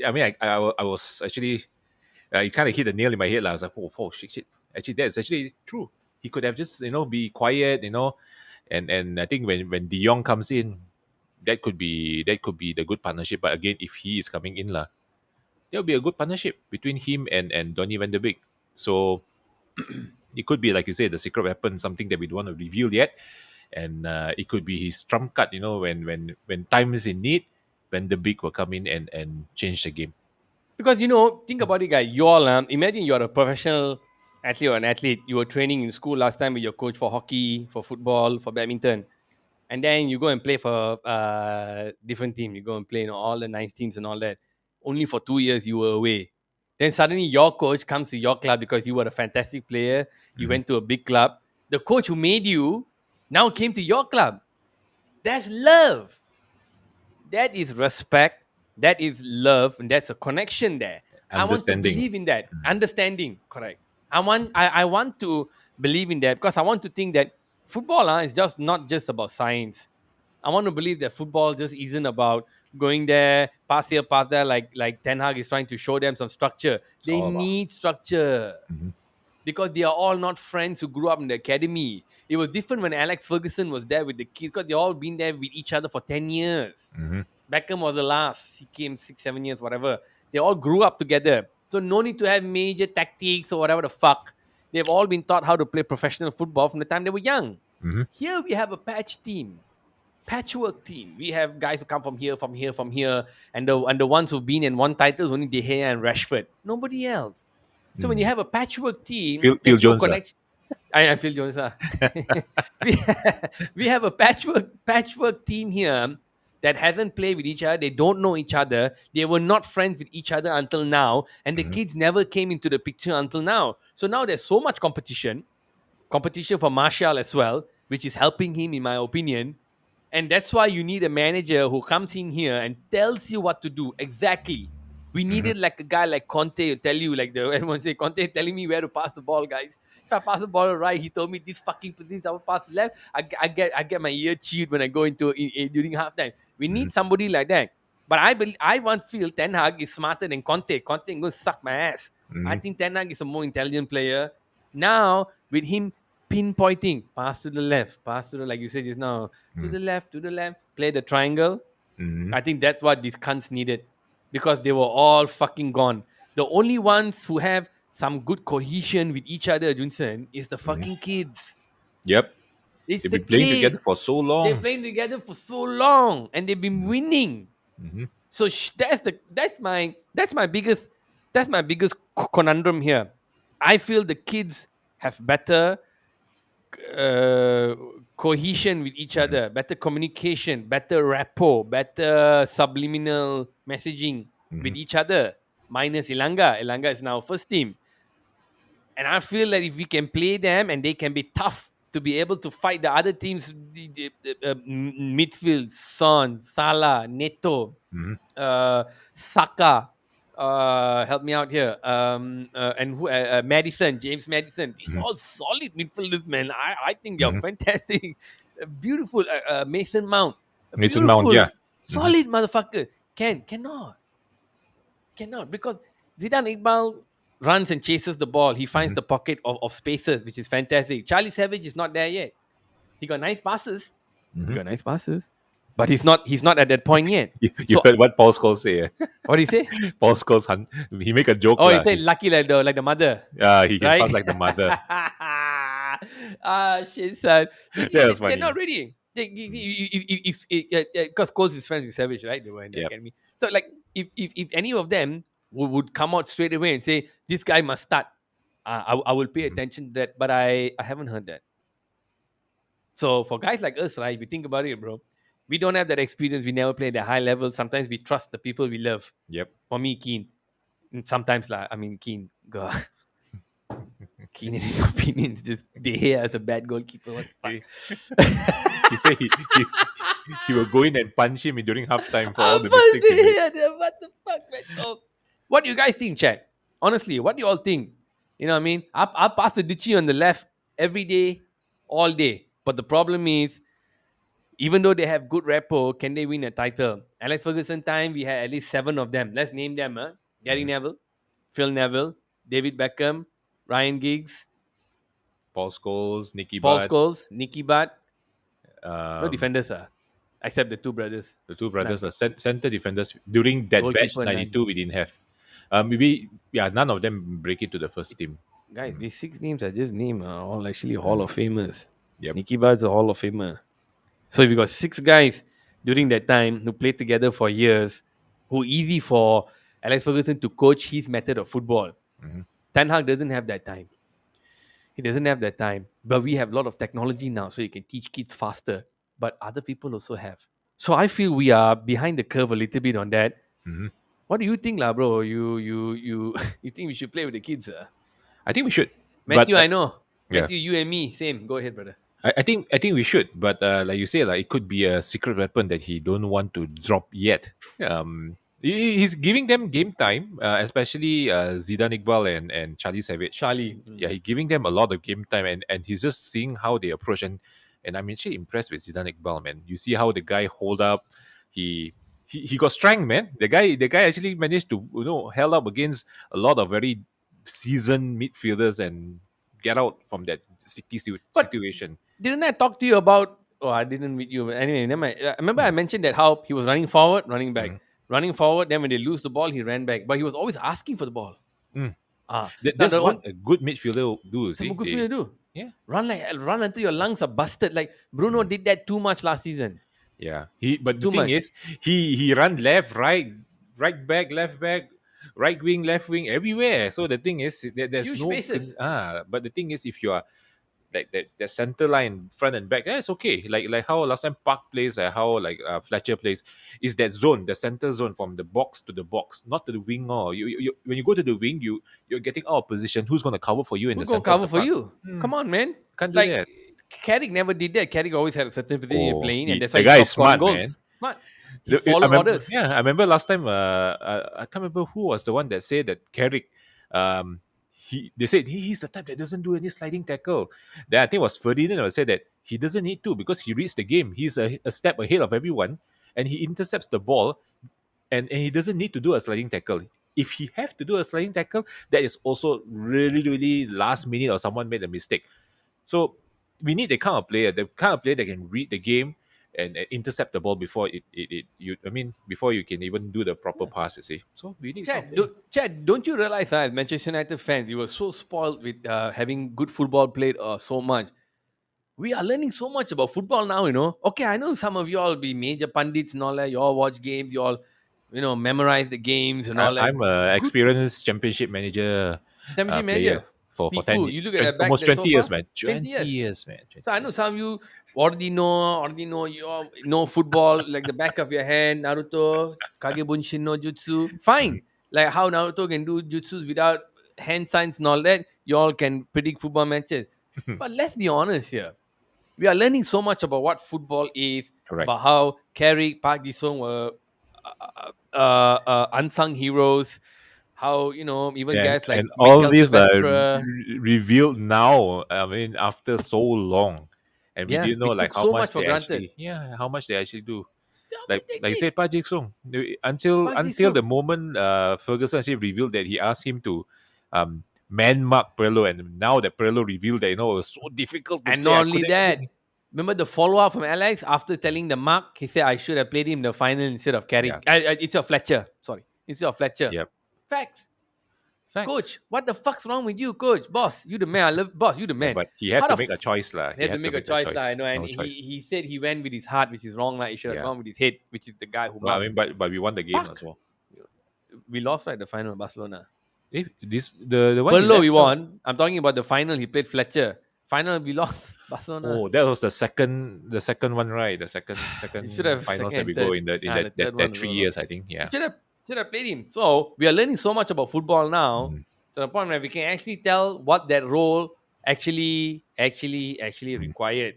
I mean, I was actually, it kind of hit a nail in my head. I was like, oh shit, shit. Actually, that's actually true. He could have just be quiet, and I think when De Jong comes in, that could be the good partnership. But again, if he is coming in lah, there'll be a good partnership between him and Donny Van de Beek. So it could be, like you say, the secret weapon, something that we don't want to reveal yet, and it could be his trump card. When time is in need, Van de Beek will come in and change the game. Because think about it, guy. You all imagine you're a professional athlete or an athlete. You were training in school last time with your coach for hockey, for football, for badminton, and then you go and play for different team. You go and play all the nice teams and all that. Only for 2 years you were away. Then suddenly your coach comes to your club because you were a fantastic player. You Mhm. went to a big club. The coach who made you now came to your club. That's love. That is respect. That is love, and that's a connection there. I want to Understanding. believe in that. Understanding, correct. I want to believe in that because I want to think that football is just not just about science. I want to believe that football just isn't about going there, pass here, pass there, like Ten Hag is trying to show them some structure. It's They all about. need structure Mhm. because they are all not friends who grew up in the academy. It was different when Alex Ferguson was there with the kids because they all been there with each other for 10 years. Mhm. Beckham was the last. He came 6, 7 years, whatever. They all grew up together. So no need to have major tactics or whatever the fuck. They've all been taught how to play professional football from the time they were young. Mhm. Here we have a patchwork team. We have guys who come from here, from here, from here, and the ones who've been in one titles only De Gea and Rashford. Nobody else. So when you Mm. have a patchwork team, Phil there's no Jones. connection. I feel Jones. we, we have a patchwork team here that hasn't played with each other. They don't know each other. They were not friends with each other until now, and the Mhm. kids never came into the picture until now. So now there's so much competition for Martial as well, which is helping him, in my opinion. And that's why you need a manager who comes in here and tells you what to do exactly. We Mhm. needed like a guy like Conte to tell you, like everyone say, Conte telling me where to pass the ball, guys. If I pass the ball right, he told me this fucking position, I will pass left. I get my ear chewed when I go during halftime. We need Mhm. somebody like that. But I want feel Ten Hag is smarter than Conte. Conte is going to suck my ass. I Mhm. think Ten Hag is a more intelligent player. Now with him pinpointing, pass to the left, pass to the, like you said just now, Mhm. to the left, play the triangle. Mhm. I think that's what these cunts needed because they were all fucking gone. The only ones who have some good cohesion with each other, Junsen, is the Mhm. fucking kids. Yep. It's They've the been playing together kids. for so They're long. playing together for so long and they've been winning. Mhm. So that's my biggest conundrum here. I feel the kids have better uh, cohesion with each Mhm. other, better communication, better rapport, better subliminal messaging with Mhm. each other. Minus Ilanga. Ilanga is now first team. And I feel that if we can play them and they can be tough to be able to fight the other teams, midfield, Son, Salah, Neto, Mhm. Saka, help me out here, and who, Madison, James Madison. These Mhm. all solid midfielders, man. I think they are Mhm. fantastic. Beautiful, Mason Mount, a Mason Mount, beautiful, yeah. Mhm. solid motherfucker. Cannot because Zidane Iqbal. runs and chases the ball. He finds Mhm. the pocket of spaces, which is fantastic. Charlie Savage is not there yet. He got nice passes. He Mhm. got nice passes, but he's not at that point yet. You So heard what Paul Scholes say? what do you say? Paul Scholes, he make a joke Oh, he lah. said lucky like the mother, He can right? pass like the mother. Shit, son. So That was they're not funny. ready. Mm. Because Coles is friends with Savage, right? They were in the Yep. academy. So like, if any of them would come out straight away and say this guy must start, I will pay Mhm. attention to that. But I haven't heard that. So for guys like us, right? If you think about it, bro, we don't have that experience. We never played at high level. Sometimes we trust the people we love. Yep. For me, Keen. And sometimes, like, I mean, Keen. God, Keen in his opinions, just they hear as a bad goalkeeper. What the He, fuck? he said he will go in and punch him during halftime for all I'm the supposed mistakes to he made. hear them. What the fuck, man? So, what do you guys think, Chad? Honestly, what do you all think? You know what I mean? I pass the ditchy on the left every day, all day. But the problem is, even though they have good rapport, can they win a title? Alex Ferguson time, we had at least 7 of them. Let's name them. Huh? Gary Mhm. Neville, Phil Neville, David Beckham, Ryan Giggs, Paul Scholes, Nicky Paul Butt, Scholes, Nicky Butt. No um, defenders, except the two brothers. the two None. brothers are center defenders. During that batch, Goalkeeper, none. 92, we didn't have. Maybe, yeah, none of them break into the first team. Guys, Mm. these 6 names I just named are all actually Hall Mm. of Famers. Yep. Nicky Butt's a Hall of Famer. So if you got 6 guys during that time who played together for years, who easy for Alex Ferguson to coach his method of football. Mhm. Ten Hag doesn't have that time. He doesn't have that time. But we have a lot of technology now, so you can teach kids faster. But other people also have. So I feel we are behind the curve a little bit on that. Mhm. What do you think, lah, bro? You you think we should play with the kids? I think we should, but Matthew, I know. yeah, Matthew, you and me, same. Go ahead, brother. I think we should, but like you say, like it could be a secret weapon that he don't want to drop yet. He's giving them game time, especially Zidane Iqbal and Charlie Savage. Charlie. Yeah, he's giving them a lot of game time, and he's just seeing how they approach, and I'm actually impressed with Zidane Iqbal, man. You see how the guy hold up, he. He got strength, man. The guy actually managed to held up against a lot of very seasoned midfielders and get out from that sticky But situation. didn't I talk to you about? Oh, I didn't meet you. Anyway, never mind. I remember I Mm, mentioned that how he was running forward, running back, mm, running forward. Then when they lose the ball, he ran back. But he was always asking for the ball. mm. Now That's the what one a good midfielder do. some See, good player do. yeah, Run until your lungs are busted. Like Bruno mm, did that too much last season. yeah. But the Too thing much. is, he run left, right back, left back, right wing, left wing, everywhere. So the thing is, there's Huge no spaces. But the thing is, if you are like that center line, front and back, it's okay. Like how last time Park plays, how like Fletcher plays, is that zone, the center zone from the box to the box, not to the wing. Or when you go to the wing, you're getting out of position. Who's going to cover for you in Who's the gonna center of cover the for park? you? Come on, man. Can't do Like that. Carrick never did that. Carrick always had a certain position Oh, playing, and that's why the he guy is stopped scoring smart, man. goals. Smart. He I followed remember, orders. yeah, I remember last time. I can't remember who was the one that said that Carrick. They said he's the type that doesn't do any sliding tackle. Then I think it was Ferdinand who said that he doesn't need to because he reads the game. He's a step ahead of everyone, and he intercepts the ball, and he doesn't need to do a sliding tackle. If he have to do a sliding tackle, that is also really, really last minute or someone made a mistake. So we need the kind of player that can read the game and intercept the ball before before you can even do the proper pass. You see, so we need kind of player. Chad, don't you realize, as Manchester United fans, you were so spoiled with having good football played so much. We are learning so much about football now, Okay, I know some of you all be major pundits and all that. You all watch games, you all, memorize the games and all that. I'm a Good experienced championship manager championship player manager. for 10 Sifu, you look at that back almost there so 20 years, far, man. 20 20 years. years, man. So 20 I know years. some of you already know you know football like the back of your hand. Naruto, Kage Bunshin no Jutsu. Fine. Like how Naruto can do jutsu without hand signs and all that. You all can predict football matches. Mhm. But let's be honest here. We are learning so much about what football is, Correct. about how Carrick, Park Ji-sung were unsung heroes. How even and guys like and all Mikel these are Silvestre. revealed now. I mean, after so long, and we Yeah, didn't we know like took so much for granted. how much they actually do. Yeah, but Like they you say, did. Pa Jik Sung, until Park until the Ji-sung. moment Ferguson actually revealed that he asked him to. man mark Pirlo, and now that Pirlo revealed that it was so difficult to And play, not I only couldn't that, even. remember the follow up from Alex after telling the mark? He said, I should have played him in the final instead of Yeah. Carrick. Instead of Fletcher. Sorry. Instead of Fletcher. Yep. Facts. Facts. Coach, what the fuck's wrong with you, coach? Boss, you the man. I love boss, you the Yeah, man. but he have How to the make a choice, lah. They He have to have to make a make a choice, lah. I choice. know. And No choice. he said he went with his heart, which is wrong, like he should have Yeah. gone with his head, which is the guy who Well, I marked. mean, but we won the game as Fuck. well. We lost right the final of Barcelona. This the one he Perlo, left. we won. I'm talking about the final. He played Fletcher. Final, we lost Barcelona. Oh, that was the second one, right? The second You should second have finals second that and we go third. in that in Ah, that the that, third that one three also. years, I think. You Yeah. should have played him. So we are learning so much about football now Mm, to the point where we can actually tell what that role actually mm, required.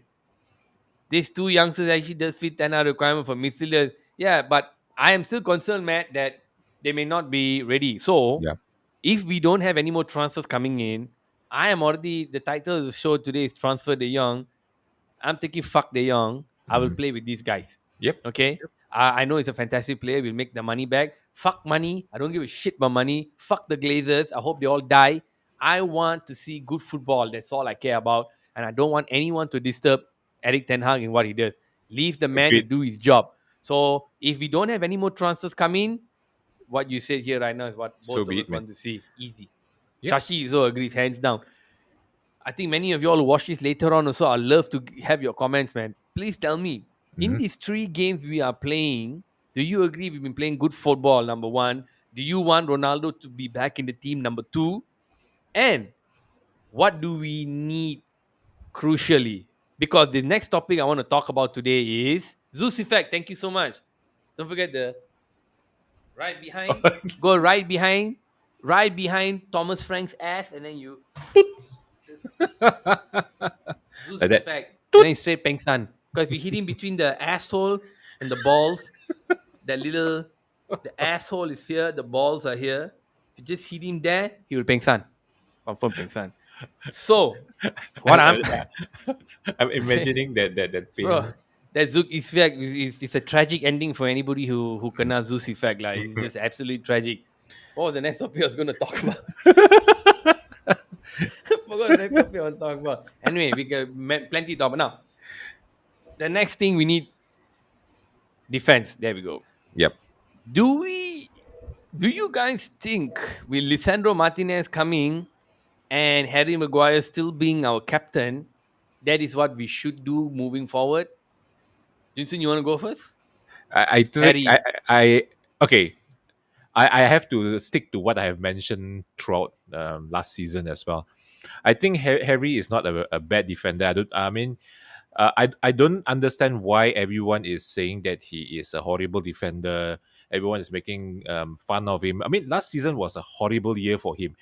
These two youngsters actually does fit 10 hour requirement for midfielders. Yeah, but I am still concerned, Matt, that they may not be ready. So yeah. if we don't have any more transfers coming in, I am already the title of the show today is Transfer De Young. I'm taking fuck De Jong. I will Mm, play with these guys. yep. Okay. I know it's a fantastic player. We'll make the money back. Fuck money. I don't give a shit about money. Fuck the Glazers. I hope they all die. I want to see good football. That's all I care about. And I don't want anyone to disturb Eric Ten Hag in what he does. Leave the man to Agreed. do his job. So if we don't have any more transfers coming, what you said here right now is what So both of be us it, man. want to see. Easy. Yep. Shashi also agrees, hands down. I think many of you all who watch this later on also, I'd love to have your comments, man. Please tell me, in Mhm. these 3 games we are playing, do you agree we've been playing good football, number one? Do you want Ronaldo to be back in the team, number two? And what do we need crucially? Because the next topic I want to talk about today is Zeus effect. Thank you so much. Don't forget the right behind, go right behind Thomas Frank's ass, and then you just Zeus Like that. effect, and then straight Peng San. Because if you hit him between the asshole and the balls, that little, the asshole is here, the balls are here. If you just hit him there, he will Peng San. Confirm Peng San. So, what I'm, I'm imagining that bro, pain. that Zook effect is a tragic ending for anybody who kena Zeus effect. Like, it's just absolutely tragic. What was the next topic I was going to talk about? Forgot the next topic I want to talk about. Anyway, we got plenty to talk about. Now, the next thing we need defense. There we go. Yep. Do we? Do you guys think with Lisandro Martinez coming and Harry Maguire still being our captain, that is what we should do moving forward? Vincent, you want to go first? I think Harry, I okay. I have to stick to what I have mentioned throughout last season as well. I think Harry is not a bad defender. I mean, I don't understand why everyone is saying that he is a horrible defender. Everyone is making fun of him. I mean, last season was a horrible year for him.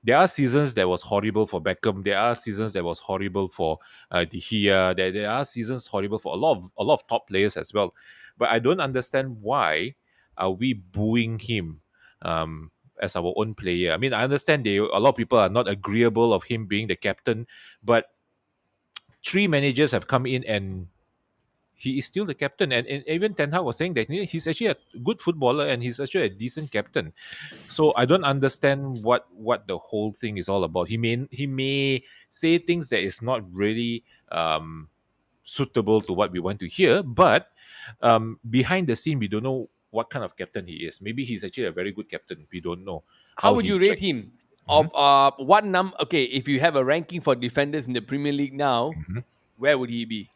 There are seasons that was horrible for Beckham. There are seasons that was horrible for De Gea. There are seasons horrible for a lot of top players as well. But I don't understand why are we booing him as our own player. I mean, I understand a lot of people are not agreeable of him being the captain, but three managers have come in and he is still the captain. And even Ten Hag was saying that he's actually a good footballer and he's actually a decent captain. So I don't understand what the whole thing is all about. He may say things that is not really suitable to what we want to hear, but behind the scene we don't know what kind of captain he is. Maybe he's actually a very good captain. We don't know how how would you he rate track. him? Mhm, Of what number? Okay, if you have a ranking for defenders in the Premier League now, mhm. where would he be?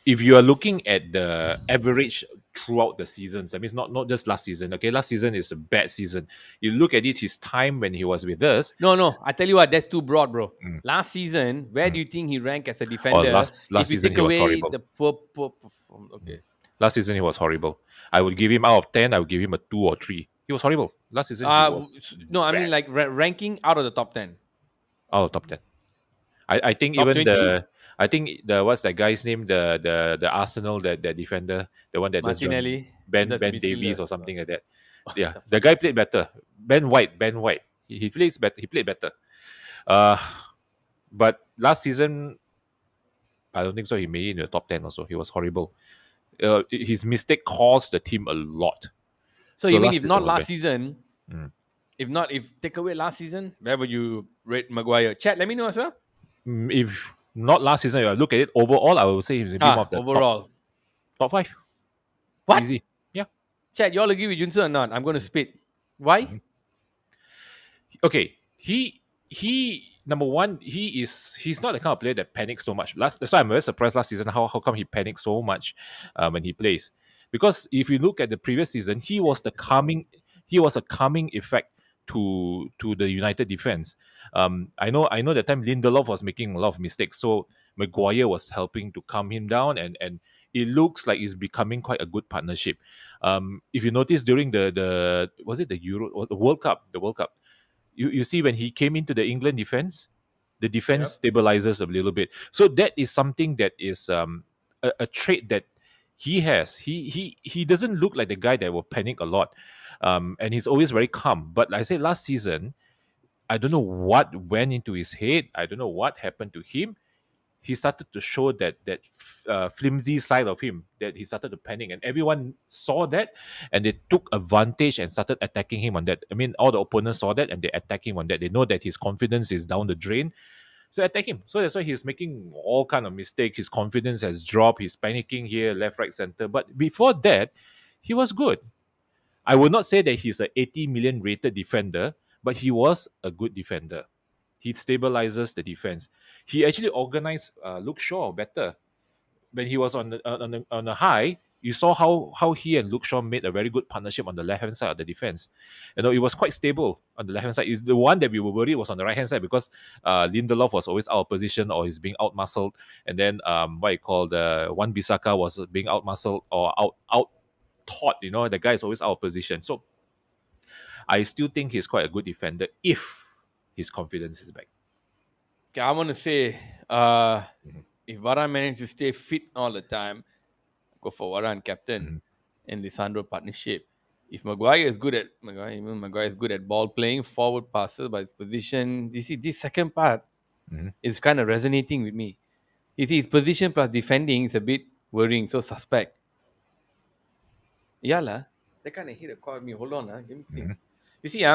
If you are looking at the average throughout the seasons, I mean, it's not just last season. Okay, last season is a bad season. You look at it, his time when he was with us. No, no. I tell you what, that's too broad, bro. Mm, Last season, where mm. do you think he ranked as a Or defender? last If you season take he was away horrible. the poor perform, Mm. okay. Last season he was horrible. I would give him out of 10. I would give him a 2 or 3. He was horrible. Last season he was No, I mean bad. like ranking out of the top 10, Out of top 10. I think top even 20. the what's that guy's name, the Arsenal, that defender, the one that does run, Martinelli, Ben that's a Ben Davies midfielder. or something like that. What Yeah, the the fuck? guy played better. Ben White. He plays better. He played better. Uh, but last season I don't think so. He made it in the top 10 also. He was horrible. His mistake cost the team a lot. So So you mean last if season not was last bad. season, Mm. If not, if take away last season, where would you rate Maguire? Chat, let me know as well. If not last season, if I look at it overall, I would say he's maybe more of the Overall. top five. What? Easy. Yeah. Chat, you all agree with Junso or not? I'm going to spit. Why? Mhm. Okay. He number one, he's not the kind of player that panics so much. That's why I'm very surprised last season how come he panicked so much when he plays. Because if you look at the previous season, he was a calming effect to the United defense. I know that time Lindelof was making a lot of mistakes, so Maguire was helping to calm him down, and it looks like it's becoming quite a good partnership. If you notice during the was it the Euro or the World Cup, you see when he came into the England defense, the defense Yep. stabilizes a little bit. So that is something that is a trait that he has. He doesn't look like the guy that will panic a lot, and he's always very calm. But like I said, last season, I don't know what went into his head. I don't know what happened to him. He started to show that flimsy side of him, that he started to panic, and everyone saw that, and they took advantage and started attacking him on that. I mean, all the opponents saw that and they attack him on that. They know that his confidence is down the drain, so attack him. So that's why he's making all kind of mistakes. His confidence has dropped. He's panicking here, left, right, center. But before that, he was good. I would not say that he's a 80 million rated defender, but he was a good defender. He stabilizes the defense. He actually organized Luke Shaw better when he was on the high. You saw how he and Luke Shaw made a very good partnership on the left hand side of the defense. You know, it was quite stable on the left hand side. Is the one that we were worried was on the right hand side because Lindelof was always out of position or he's being out muscled, and then what you call the one Bisaka was being out muscled or out taught. You know, the guy is always out of position. So I still think he's quite a good defender if his confidence is back. Okay, I want to say, uh, Mhm, if Varane manages to stay fit all the time, go for Varane captain mhm, and Lisandro partnership. If Maguire is good at ball playing, forward passes, but his position. You see, this second part mhm, is kind of resonating with me. You see, his position plus defending is a bit worrying, so suspect. Yeah, lah. That kind of hit a call me. Hold on, give me think. mhm, You see,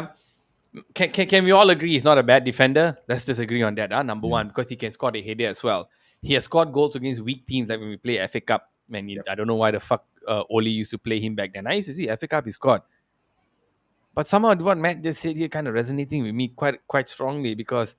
can we all agree he's not a bad defender? Let's just agree on that. Number mhm. one, because he can score the header as well. He has scored goals against weak teams, like when we play FA Cup. Man, Yep. I don't know why the fuck Oli used to play him back then. I used to see FA Cup he scored, but somehow what Matt just said here kind of resonating with me quite strongly because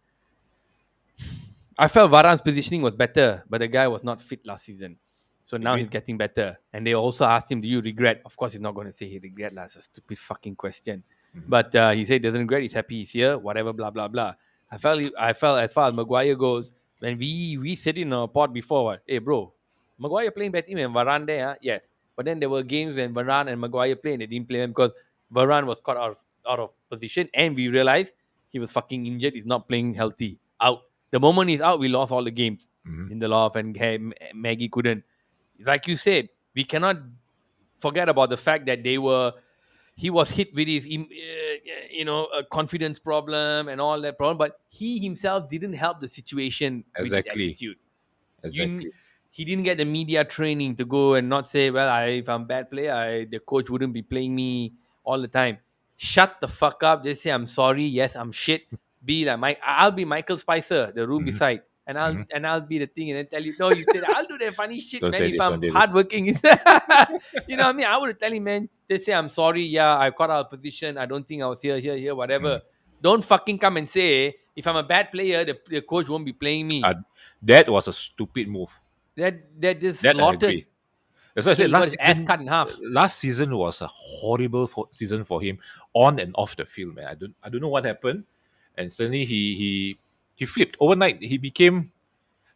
I felt Varane's positioning was better, but the guy was not fit last season. So now he's Agreed. getting better. And they also asked him, do you regret? Of course, he's not going to say he regret. It's a stupid fucking question. Mhm, But he said he doesn't regret. He's happy he's here, whatever, blah, blah, blah. I felt as far as Maguire goes, when we said in our pod before, hey, bro, Maguire playing better than Varane there, huh? Yes. But then there were games when Varane and Maguire played and they didn't play him because Varane was caught out of position. And we realized he was fucking injured. He's not playing healthy. Out. The moment he's out, we lost all the games. mhm. Lindelof and Maggie couldn't. Like you said, we cannot forget about the fact that he was hit with his confidence problem and all that problem, but he himself didn't help the situation with his Exactly. attitude. You Exactly. He didn't get the media training to go and not say, well, if I'm a bad player, the coach wouldn't be playing me all the time. Shut the fuck up. Just say I'm sorry. Yes, I'm shit. Be like Mike. I'll be Michael Spicer, the room Mhm, beside, and I'll mhm. and I'll be the thing, and then tell you, no, you said I'll do that funny shit, Don't man. say If this one, I'm David. hardworking, you know what I mean. I would tell him, man. They say I'm sorry. Yeah, I caught out of position. I don't think I was here, Mhm. whatever. Don't fucking come and say if I'm a bad player, the coach won't be playing me. Uh, that was a stupid move. That just That I slaughtered. agree. That's why I Okay, said he got his ass cut in half. last season was a horrible season for him on and off the field, man. I don't know what happened, and suddenly he flipped overnight. He became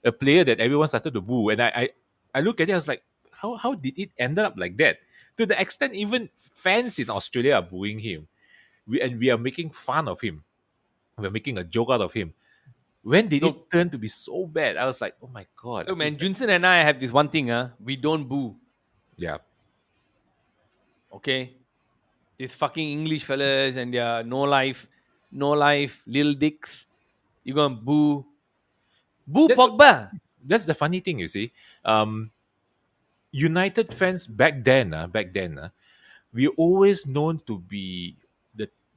a player that everyone started to boo, and I look at it. I was like, how did it end up like that? To the extent even fans in Australia are booing him. We are making fun of him. We're making a joke out of him. When did Look, it turn to be so bad? I was like, oh my god. look, man. Junsen and I have this one thing. We don't boo. Yeah. Okay, these fucking English fellas and their no life, little dicks. You gonna boo That's Pogba? that's the funny thing, you see. United fans back then, we always known to be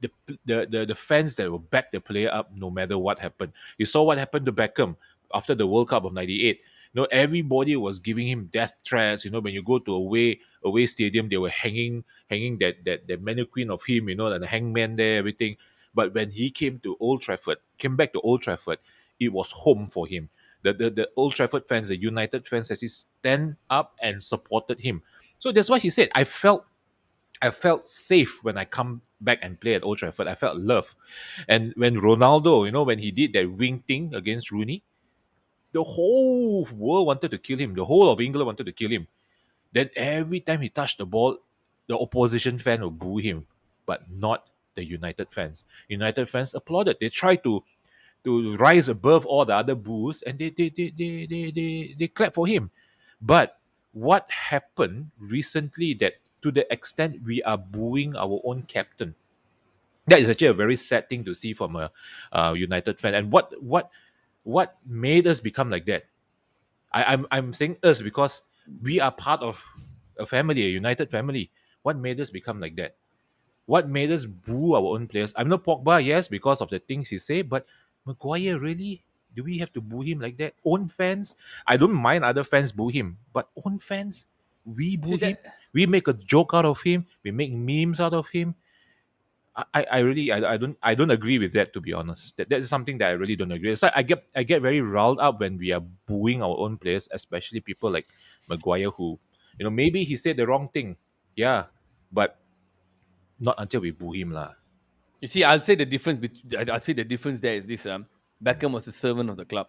the the fans that will back the player up no matter what happened. You saw what happened to Beckham after the World Cup of '98. Everybody was giving him death threats. When you go to away stadium, they were hanging that mannequin of him. And the hangman there, everything. But when he came back to Old Trafford, it was home for him. The Old Trafford fans, the United fans, as he stand up and supported him. So that's what he said. I felt safe when I come back and play at Old Trafford. I felt love. And when Ronaldo, when he did that wing thing against Rooney, the whole world wanted to kill him. The whole of England wanted to kill him. Then every time he touched the ball, the opposition fan would boo him, but not the United fans. United fans applauded. They tried to rise above all the other boos, and they clap for him. But what happened recently, that to the extent we are booing our own captain, that is actually a very sad thing to see from a United fan. And what made us become like that? I'm saying us because we are part of a family, a United family. What made us become like that? What made us boo our own players? I'm not Pogba, yes, because of the things he say, but Maguire, really? Do we have to boo him like that? Own fans? I don't mind other fans boo him, but own fans, we boo See him. that. We make a joke out of him. We make memes out of him. I really I don't agree with that, to be honest. That is something that I really don't agree. So I get very riled up when we are booing our own players, especially people like Maguire, who maybe he said the wrong thing, yeah, but not until we boo him lah. You see, I'll say the difference. I'll say the difference there is this: Beckham was a servant of the club.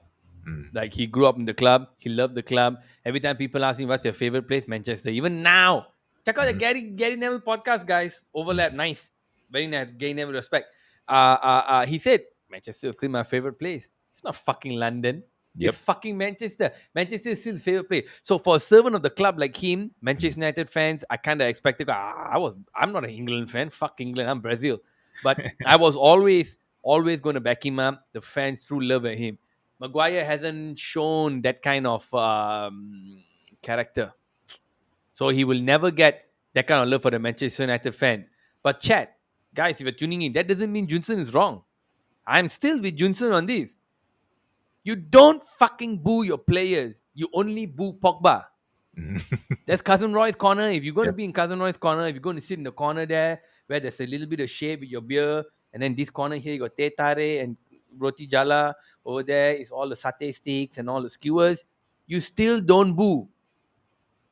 Like he grew up in the club, he loved the club. Every time people ask him what's your favorite place, Manchester. Even now, check out the Gary Neville podcast, guys. Overlap, nice, very nice. Gary Neville, respect. He said Manchester is still my favorite place. It's not fucking London. It's Yep. fucking Manchester. Manchester is still his favorite place. So for a servant of the club like him, Manchester United fans, I kind of expected. I'm not an England fan. Fuck England. I'm Brazil. But I was always going to back him up. The fans true love at him. Maguire hasn't shown that kind of character. So he will never get that kind of love for the Manchester United fans. But chat, guys, if you're tuning in, that doesn't mean Junson is wrong. I'm still with Junson on this. You don't fucking boo your players. You only boo Pogba. That's Cousin Roy's corner. If you're going to Yep. be in Cousin Roy's corner, if you're going to sit in the corner there where there's a little bit of shade with your beer, and then this corner here, you got teh tare and roti jala. Over there is all the satay sticks and all the skewers. You still don't boo.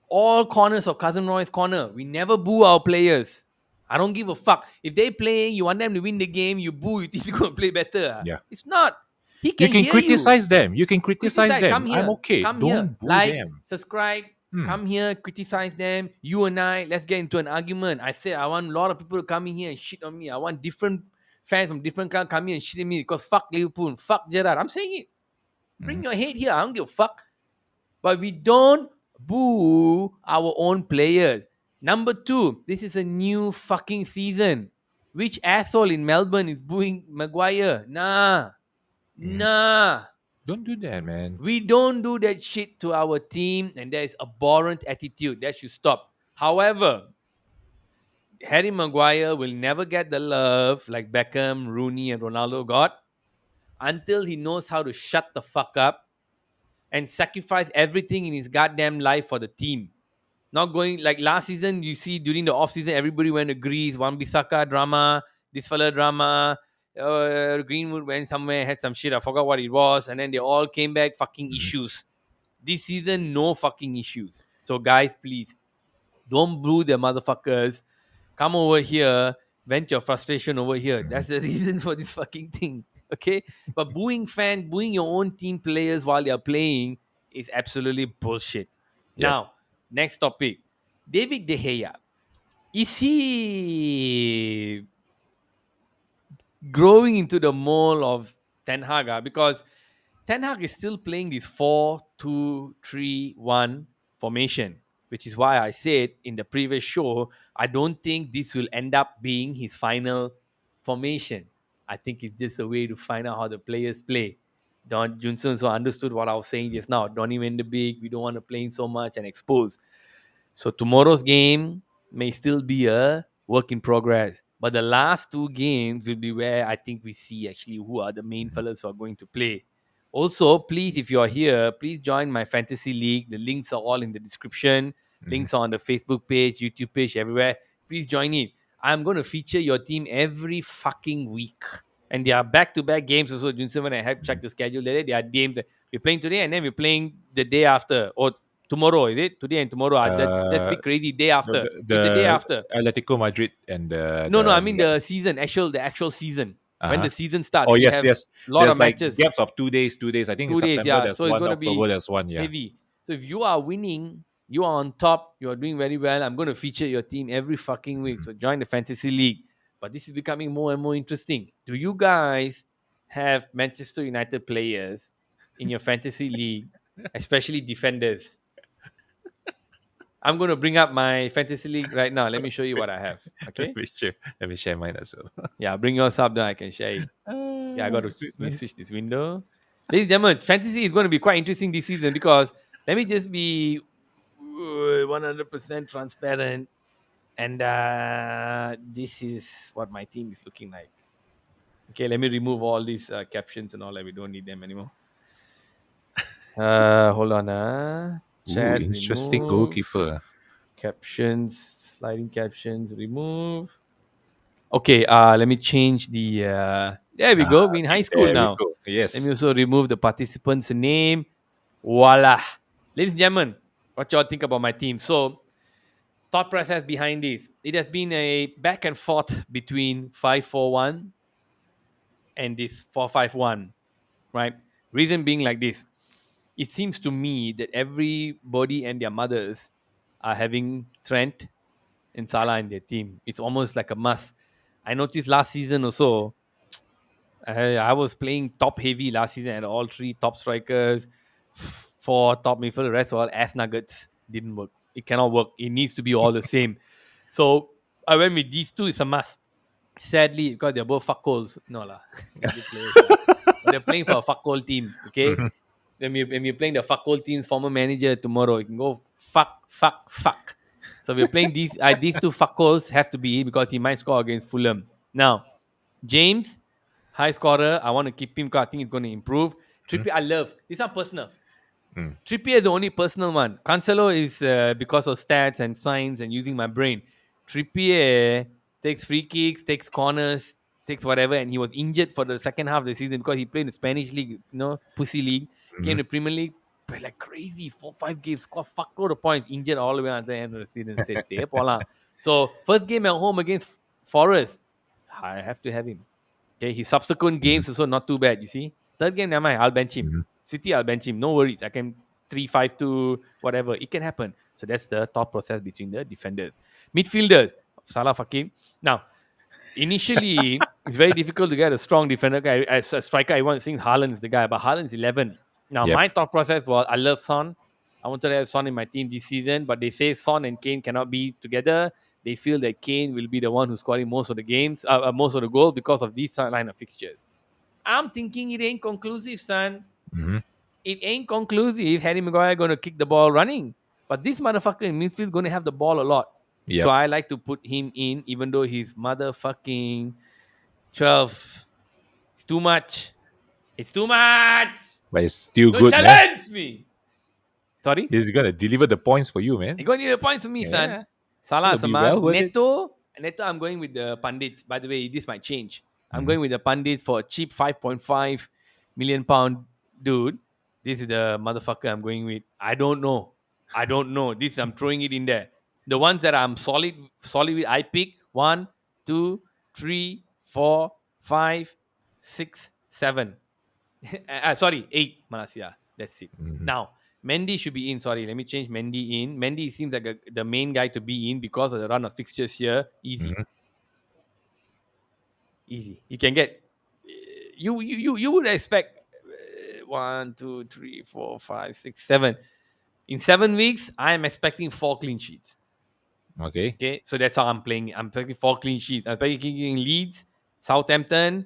All corners of Cousin Roy's corner. We never boo our players. I don't give a fuck. If they playing, you want them to win the game, you boo. You think you're going to play better. Yeah. It's not. He You can can hear you. criticize them. You can criticize Criticize. them. Come I'm here. okay. Come here. Don't boo Like, them. subscribe. Come here. Criticize them. You and I, let's get into an argument. I said I want a lot of people to come in here and shit on me. I want different fans from different clubs come here and shit on me because fuck Liverpool. Fuck Gerrard. I'm saying it. Bring your hate here. I don't give a fuck. But we don't boo our own players. Number two, this is a new fucking season. Which asshole in Melbourne is booing Maguire? Nah. Nah. Don't do that, man. We don't do that shit to our team, and there is abhorrent attitude. That should stop. However, Harry Maguire will never get the love like Beckham, Rooney, and Ronaldo got until he knows how to shut the fuck up and sacrifice everything in his goddamn life for the team. Not going like last season, you see during the off season, everybody went to Greece, Wan Bissaka drama, this fella drama. Greenwood went somewhere, had some shit. I forgot what it was, and then they all came back. Fucking issues. This season, no fucking issues. So guys, please don't boo the motherfuckers. Come over here, vent your frustration over here. That's the reason for this fucking thing. Okay, but booing your own team players while they're playing is absolutely bullshit. Yep. Now, next topic. David De Gea. Is he growing into the mold of Ten Hag? Because Ten Hag is still playing this 4-2-3-1 formation, which is why I said in the previous show, I don't think this will end up being his final formation. I think it's just a way to find out how the players play. Don Johnson so understood what I was saying just now. Donny Van de Beek, we don't want to play him so much and expose. So tomorrow's game may still be a work in progress. But the last two games will be where I think we see actually who are the main Mhm. fellas who are going to play. Also, please, if you are here, please join my fantasy league. The links are all in the description. Mhm. Links are on the Facebook page, YouTube page, everywhere. Please join in. I'm going to feature your team every fucking week. And they are back-to-back games also. Junsen, when I have checked the schedule, they are games that we're playing today and then we're playing the day after or tomorrow. Is it today and tomorrow? That's a Uh, bit crazy. Day the, after. the It's the day the after. Atletico Madrid and No, no, I mean the the season, the actual season. When uh-huh. the season starts, Oh we yes, have yes. a lot of There's like matches. gaps of 2 days, 2 days. I think in 2 days, September yeah. there's So it's one, going to October be there's one. Yeah. heavy. So if you are winning, you are on top, you are doing very well. I'm going to feature your team every fucking week. So join the fantasy league. But this is becoming more and more interesting. Do you guys have Manchester United players in your fantasy league, especially defenders? I'm going to bring up my fantasy league right now. Let me show you what I have. Okay. Let me share mine as well. Yeah, bring yours up, then I can share it. Okay, I got to let me Goodness. switch this window. Ladies and gentlemen, fantasy is going to be quite interesting this season because let me just be 100% transparent. And this is what my team is looking like. Okay, let me remove all these captions and all that. We don't need them anymore. Hold on. Ooh, Chat, interesting remove. goalkeeper. Captions, sliding captions, remove. Okay, let me change the. There we Ah, go. We're in high okay, school there we now. go. Let me Yes. also remove the participant's name. Voila. Ladies and gentlemen, what y'all think about my team? So, thought process behind this. It has been a back and forth between 5-4-1 and this 4-5-1, right? Reason being like this. It seems to me that everybody and their mothers are having Trent and Salah in their team. It's almost like a must. I noticed last season also, I was playing top heavy last season and all three top strikers, four top midfield, the rest all ass nuggets. Didn't work. It cannot work. It needs to be all the same. So I went with these two. It's a must. Sadly, because they're both fuckholes. No lah, good players lah. But they're playing for a fuckhole team. Okay, Mhm. when we're playing the fuckhole team's former manager tomorrow, you can go fuck, fuck, fuck. So we're playing these two fuckholes have to be because he might score against Fulham. Now, James, high scorer. I want to keep him because I think he's going to improve. Mhm. Trippier, I love. This one personal. Mm. Trippier is the only personal one. Cancelo is because of stats and signs and using my brain. Trippier takes free kicks, takes corners, takes whatever, and he was injured for the second half of the season because he played in the Spanish league, pussy league. Came Mhm. to Premier League, played like crazy, 4-5 games, scored fuckload of points, injured all the way until the end of the season. Said, so first game at home against Forest, I have to have him. Okay, his subsequent Mhm. games also not too bad. You see, third game, never mind. I'll bench him. Mhm. City, I'll bench him. No worries. I can 3-5-2, whatever. It can happen. So that's the thought process between the defenders. Midfielders, Salah Fakim. Now, initially, it's very difficult to get a strong defender guy. As a striker, everyone thinks Haaland is the guy, but Haaland's 11. Now, Yep. my thought process was I love Son. I wanted to have Son in my team this season, but they say Son and Kane cannot be together. They feel that Kane will be the one who's scoring most of the games, most of the goal because of these line of fixtures. I'm thinking it ain't conclusive, son. Mhm. It ain't conclusive. Harry Maguire going to kick the ball running. But this motherfucker in midfield going to have the ball a lot. So Yep. I like to put him in, even though he's motherfucking 12. It's too much. It's too much. But it's still Don't good, man. challenge me. Sorry? He's gonna deliver the points for you, You man. got any points for me, son? Yeah. Salah Gonna be well Samas, worth it. Neto, I'm going with the pundits. By the way, this might change. I'm Mhm. going with the pundits for a cheap 5.5 million pound dude. This is the motherfucker I'm going with. I don't know. I don't know. This I'm throwing it in there. The ones that I'm solid with, I pick one, two, three, four, five, six, seven. Sorry, eight. Malaysia. That's it. Mhm. Now, Mendy should be in. Sorry, let me change Mendy in. Mendy seems like the main guy to be in because of the run of fixtures here. Easy, Mhm. easy. You can get. You would expect 1, 2, 3, 4, 5, 6, 7. In 7 weeks, I am expecting 4 clean sheets. Okay. Okay, so that's how I'm playing. I'm expecting 4 clean sheets. I'm expecting Leeds, Southampton,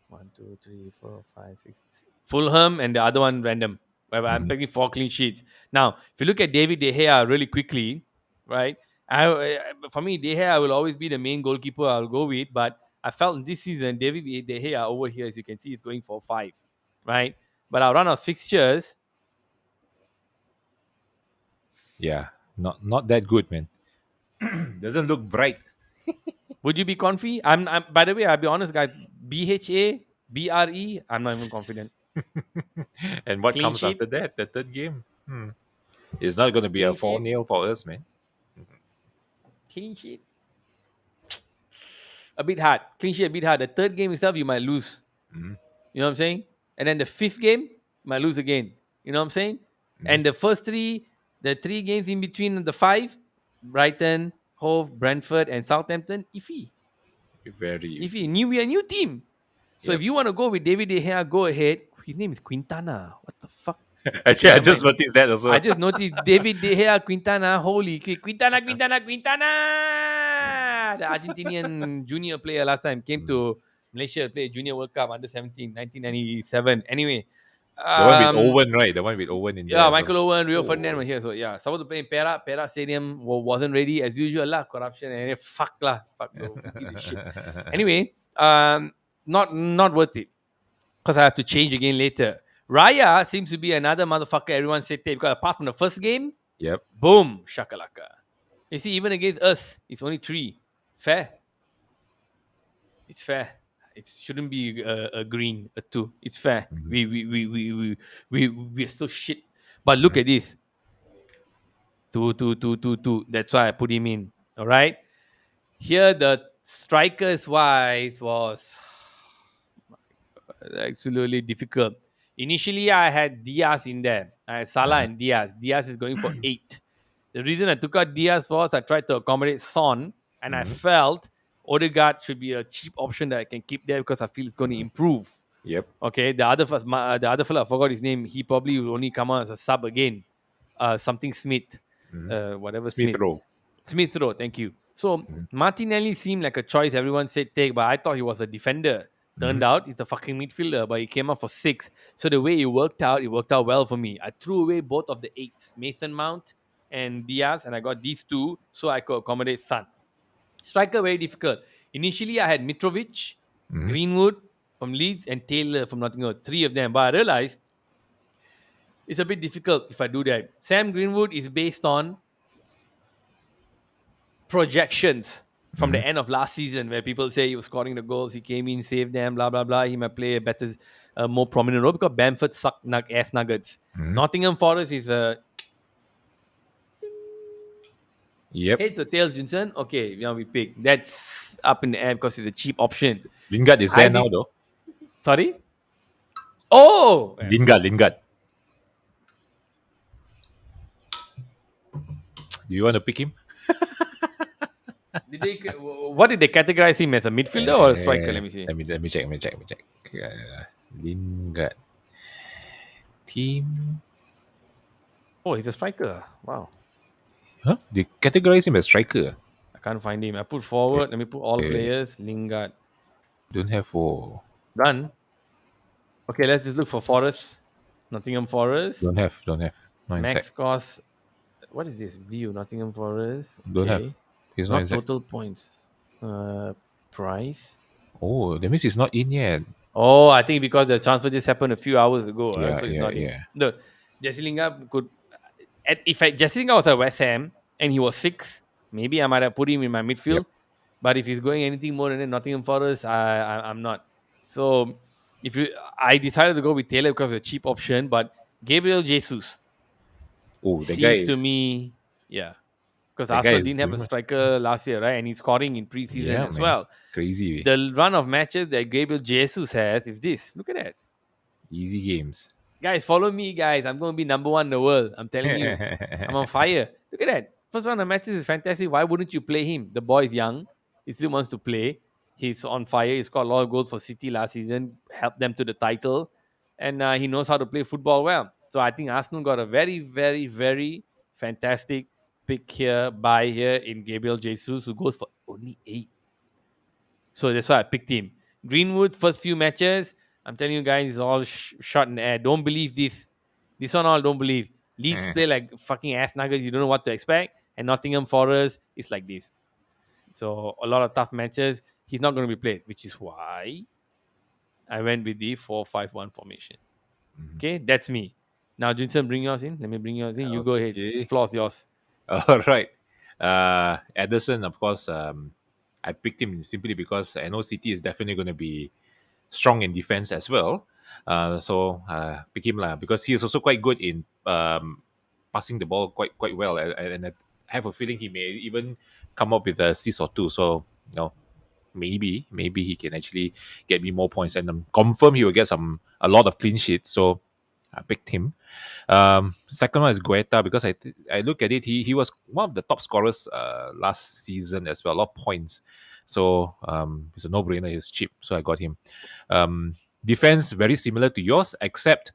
1, 2, 3, 4, 5, 6, Fulham, and the other one random. Where I'm Mhm. expecting 4 clean sheets. Now, if you look at David De Gea really quickly, right? For me, De Gea will always be the main goalkeeper I'll go with. But I felt this season, David De Gea over here, as you can see, is going for 5, right? But our run of fixtures, Yeah, not that good, man. Doesn't look bright. would you be confident? I'm. By the way, I'll be honest, guys. BHA, I'm not even confident. And what Clean comes sheet, after that? The third game. It's not going to be a clean 4 sheet, 0 for us, man. clean sheet. A bit hard. Clean sheet, a bit hard. The third game itself, you might lose. Mhm. You know what I'm saying? And then the fifth game, you might lose again. You know what I'm saying? Mhm. And the first three, the 3 games in between the 5, Brighton, Hove, Brentford, and Southampton, iffy. Very Iffy. iffy. A new team. So if Yep. you want to go with David De Gea, go ahead. His name is Quintana. What the fuck? Okay, Actually, I never just mind. noticed that I also. just noticed David De Gea, Quintana. Holy Quintana, Quintana, Quintana. The Argentinian junior player last time came Mm. to Malaysia, play Junior World Cup under 17, 1997. Anyway, The one with um, Owen, right? The one with Owen in yeah, there. So, Michael Owen, Rio Ferdinand oh, were here. So yeah, supposed to play in Perak. Perak Stadium wasn't ready as usual lah. Corruption and fuck lah, fuck bro, who gives a shit. Anyway, not worth it because I have to change again later. Raya seems to be another motherfucker everyone said take because apart from the first game, yep. boom, shakalaka. You see, even against us, it's only 3. Fair. It's fair. It shouldn't be a green, a 2. It's fair. Mhm. We are still shit. But look at this. 2, 2, 2, 2, 2. That's why I put him in. All right. Here, the strikers wise was absolutely difficult. Initially, I had Diaz in there. I had Salah Uh-huh. and Diaz. Diaz is going for 8. The reason I took out Diaz was I tried to accommodate Son, and I Mhm. felt Odegaard should be a cheap option that I can keep there because I feel it's going to improve. Yep. Okay, the other fella, I forgot his name. He probably will only come out as a sub again. Something Smith, Mhm. whatever Smith Smith. Rowe. Smith Rowe, thank you. So Mhm. Martinelli seemed like a choice everyone said take, but I thought he was a defender. Turned Mhm. out he's a fucking midfielder, but he came up for 6. So the way it worked out well for me. I threw away both of the 8s, Mason Mount and Diaz, and I got these 2 so I could accommodate Son. Striker, very difficult. Initially, I had Mitrovic, Mhm. Greenwood from Leeds, and Taylor from Nottingham. 3 of them, but I realized it's a bit difficult if I do that. Sam Greenwood is based on projections from the Mhm. end of last season where people say he was scoring the goals, he came in, saved them, blah, blah, blah. He might play a better, more prominent role because Bamford sucked ass nuggets. Mhm. Nottingham Forest is a Yep. heads or tails, Vincent. Okay, we pick. That's up in the air because it's a cheap option. Lingard is I there now, did, though. sorry? Oh, Lingard. Do you want to pick him? what did they categorize him as, a midfielder or a striker? Let me see. Let me check. Lingard team. Oh, he's a striker. Wow. Huh? They categorize him as striker. I can't find him. I put forward. Let me put all Eh, players. Lingard. don't have for. Done. Okay, let's just look for Forest. Nottingham Forest. Don't have. Not inside. Max cost. What is this? View. Nottingham Forest. Don't have. Okay. He's not Not inside. total points. Price. Oh, that means he's not in yet. Oh, I think because the transfer just happened a few hours ago, Yeah, so he's yeah, not in. yeah. No, Jesse Lingard could. If Jesse Lingard was at West Ham and he was 6, maybe I might have put him in my midfield. Yep. But if he's going anything more than that, Nottingham Forest, I'm not. So I decided to go with Taylor because it's a cheap option. But Gabriel Jesus Oh, seems to me, yeah, because that guy Arsenal is didn't have doing a what? striker last year, right? And he's scoring in preseason Yeah, as man. well. Crazy. The run of matches that Gabriel Jesus has is this. Look at that. Easy games. Guys, follow me, guys. I'm going to be number 1 in the world. I'm telling you. I'm on fire. Look at that. First round of matches is fantastic. Why wouldn't you play him? The boy is young. He still wants to play. He's on fire. He scored a lot of goals for City last season, helped them to the title. And he knows how to play football well. So I think Arsenal got a very, very, very fantastic pick here, buy here in Gabriel Jesus, who goes for only 8. So that's why I picked him. Greenwood, first few matches, I'm telling you guys, is all shot in the air. Don't believe this. This one all don't believe. Leeds play like fucking ass nuggets. You don't know what to expect. and Nottingham Forest is like this. So a lot of tough matches. He's not going to be played, which is why I went with the 4-5-1 formation. Mhm. Okay, that's me. Now, Junsen, bring yours in. Let me bring yours in. You go ahead. Okay. Floor's yours. All right. Ederson, of course, I picked him simply because I know City is definitely going to be strong in defense as well. So pick him lah because he is also quite good in passing the ball quite well, and I have a feeling he may even come up with a assist or two. So maybe he can actually get me more points, and I'm confirm he will get a lot of clean sheets. So I picked him. Second one is Guetta because I look at it, he was one of the top scorers last season as well, a lot of points. So it's a no brainer. He's cheap, so I got him. Defense very similar to yours, except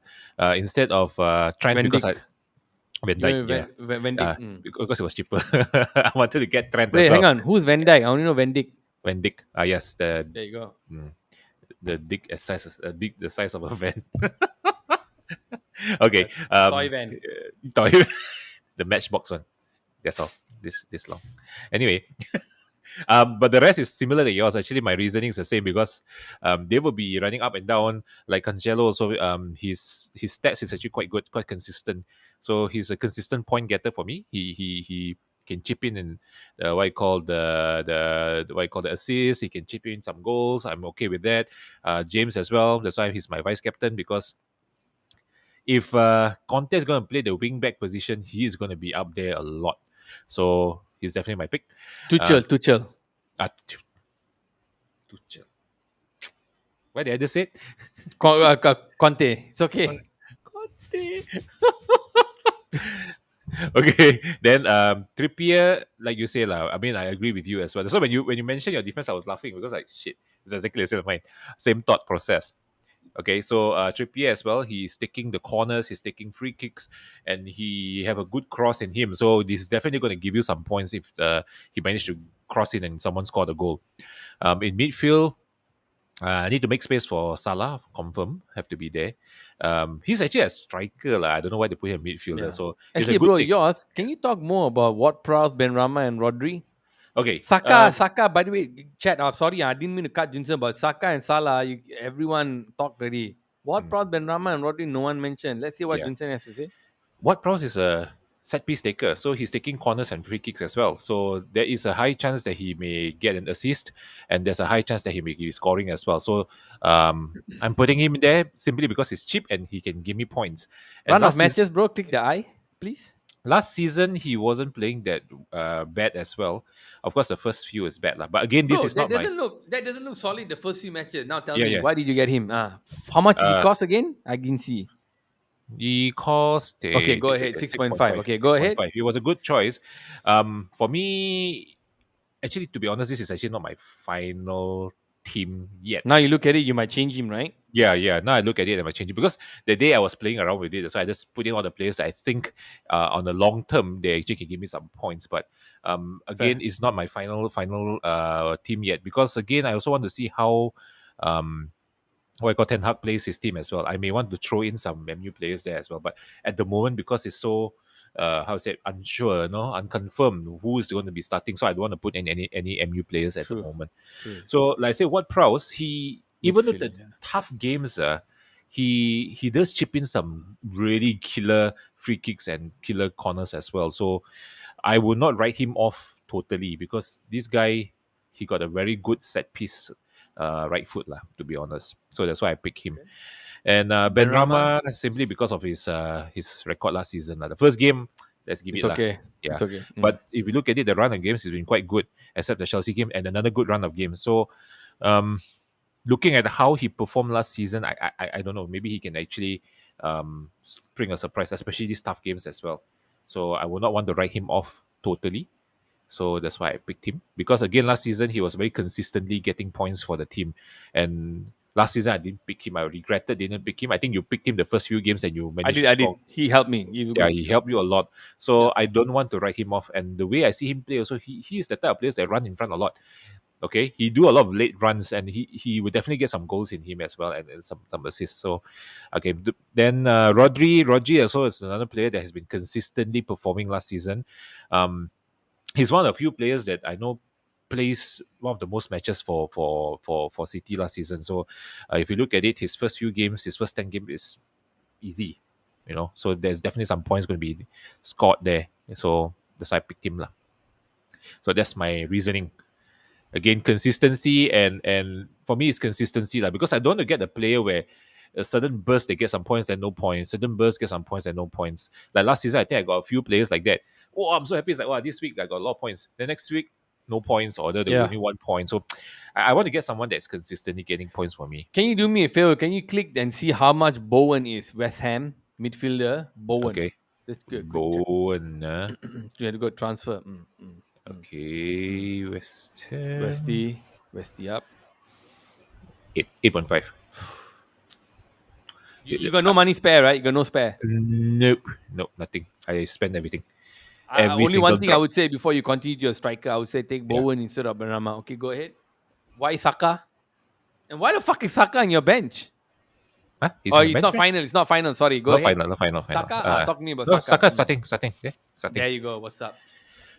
instead of Trent Van because I Dijk. Van You Dijk, know yeah, Van Dijk. Mm. because it was cheaper. I wanted to get Trent as Wait, hang well. on. Who's Van Dijk? I only know Van Dijk. Van Dijk, yes, There you go. the dick size, big the size of a van. Okay, Yes. Toy Van. toy, the matchbox one. That's all. This long. Anyway, but the rest is similar to yours. Actually, my reasoning is the same because they will be running up and down like Cancelo. Also, his stats is actually quite good, quite consistent. So he's a consistent point getter for me. He can chip in and what I call the what I call the assist. He can chip in some goals. I'm okay with that. James as well. That's why he's my vice captain because if Conte is going to play the wing back position, he is going to be up there a lot. So he's definitely my pick. Uh, Tuchel. Tu- Tuchel. Why did I just say it? Conte. It's okay. Conte. Okay, then Trippier, like you say lah. I mean, I agree with you as well. So when you mentioned your defense, I was laughing because like shit, it's exactly the same of mine. Same thought process. Okay, so Trippier as well. He's taking the corners, he's taking free kicks, and he have a good cross in him. So this is definitely going to give you some points if he managed to cross in and someone scored a goal. In midfield, I need to make space for Salah. Confirm, have to be there. He's actually a striker lah. I don't know why they put him midfielder. Yeah. So it's a Actually, good bro, pick. yours. Can you talk more about what Prowse, Ben Rama, and Rodri? Okay. Saka, by the way, chat. I'm sorry, I didn't mean to cut Junsen, but Saka and Salah, everyone talked already. What Mm, Prowse, Ben Rama, and Rodri, no one mentioned. Let's see what yeah. Junsen has to say. What Prowse is a set piece taker, so he's taking corners and free kicks as well. So there is a high chance that he may get an assist, and there's a high chance that he may be scoring as well. So I'm putting him there simply because he's cheap and he can give me points. And Run of matches, bro. Click the eye, please. last season he wasn't playing that bad as well. Of course, the first few is bad lah. But again, this Bro, is not my that doesn't look solid the first few matches. Now tell yeah me, yeah. why did you get him? How much does he Uh, cost again? I didn't see. he cost Okay, go ahead. 6.5. 6.5. Okay, go ahead. 6.5. It was a good choice. For me, actually, to be honest, this is actually not my final team yet. Now you look at it, you might change him, right? Yeah. Now I look at it and I change it because the day I was playing around with it, so I just put in all the players that I think on the long term they actually can give me some points. But Fair. again, it's not my final team yet because again, I also want to see how um what I call Ten Hag plays his team as well. I may want to throw in some MU players there as well, but at the moment because it's so how to say it, unsure, no, unconfirmed who is going to be starting, so I don't want to put in any MU players at the True. moment. True. So, like I say, what Prowse, he even with the Midfield. Yeah. tough games, he does chip in some really killer free kicks and killer corners as well. So, I would not write him off totally because this guy he got a very good set piece right foot lah. To be honest, so that's why I pick him. Okay. And Ben Benrahma, Rama simply because of his record last season lah. The first game, let's give it's it lah. okay. Yeah. It's okay. But if you look at it, the run of games has been quite good, except the Chelsea game and another good run of games. So, um, looking at how he performed last season, I don't know. Maybe he can actually bring a surprise, especially these tough games as well. So I would not want to write him off totally. So that's why I picked him because again last season he was very consistently getting points for the team, and last season I didn't pick him. I regretted didn't pick him. I think you picked him the first few games and you I managed did. to I did. score. He helped me. He was Yeah, good. he helped you a lot. Yeah. So I don't want to write him off. And the way I see him play, also he is the type of players that run in front a lot. Okay, he do a lot of late runs, and he would definitely get some goals in him as well, and some assists. So, okay, then Rodri also is another player that has been consistently performing last season. Um, He's one of the few players that I know plays one of the most matches for City last season. So if you look at it, his first few games, his first 10 games is easy, you know. So there's definitely some points going to be scored there. So that's why I picked him lah. So that's my reasoning. Again, consistency and for me it's consistency lah, because I don't want to get a player where a certain burst they get some points and no points, certain burst get some points and no points. Like last season, I think I got a few players like that. Oh, I'm so happy! It's like, wow, this week I got a lot of points. The next week, no points, or there was Yeah. only 1 point. So I want to get someone that's consistently getting points for me. Can you do me a favor? Can you click and see how much Bowen is? West Ham midfielder Bowen. Okay, Let's do a quick check. Bowen. You had to go transfer. Okay, West Ham. Westy, Westy up. 8.5. You got no money spare, right? You got no spare. Nope, nope, nothing. I spend everything. Every Only one single thing I drop. would say before you continue to your striker, I would say take Yeah. Bowen instead of Benrahma. Okay, go ahead. Why Saka? And why the fuck is Saka on your bench? Huh? He's Oh, on the it's bench, not man? final. It's not final. Sorry, go Not ahead. final, not final, final. Saka, talk to me about No, Saka. Saka starting. Yeah, starting. There you go. What's up?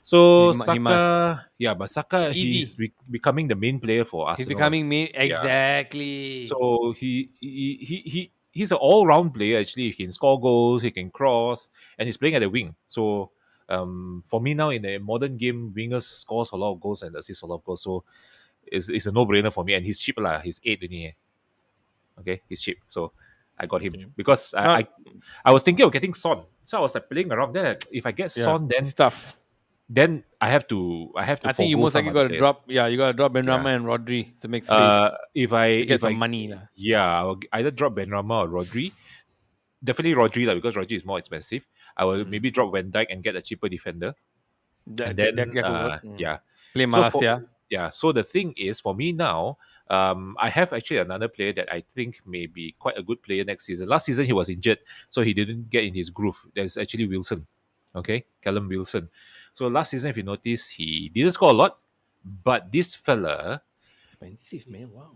So He must. Saka, yeah, but Saka, he's Easy. becoming the main player for He's Arsenal. becoming me Yeah. exactly. So he's an all round player. Actually, he can score goals, he can cross, and he's playing at the wing. So for me now in a modern game, wingers scores a lot of goals and assists a lot of goals. So it's a no brainer for me. And he's cheap lah. He's 8 only. Okay, he's cheap. So I got him Okay. because Now, I was thinking of getting Son. So I was like playing around there. If I get yeah, Son, it's tough. then I have to I think you forego most some likely other got to players. drop. Yeah, you got to drop Yeah. Benrahma and Rodri to make space to get If some I money lah. yeah, I'll either drop Benrahma or Rodri. Definitely Rodri lah, because Rodri is more expensive. I will maybe drop Van Dijk and get a cheaper defender. And then That could work. yeah. Play So for Malasia. yeah, so the thing is for me now, I have actually another player that I think may be quite a good player next season. Last season he was injured, so he didn't get in his groove. There's actually Wilson. Okay, Callum Wilson. So last season, if you notice, he didn't score a lot, but this fella, Expensive, man. Wow.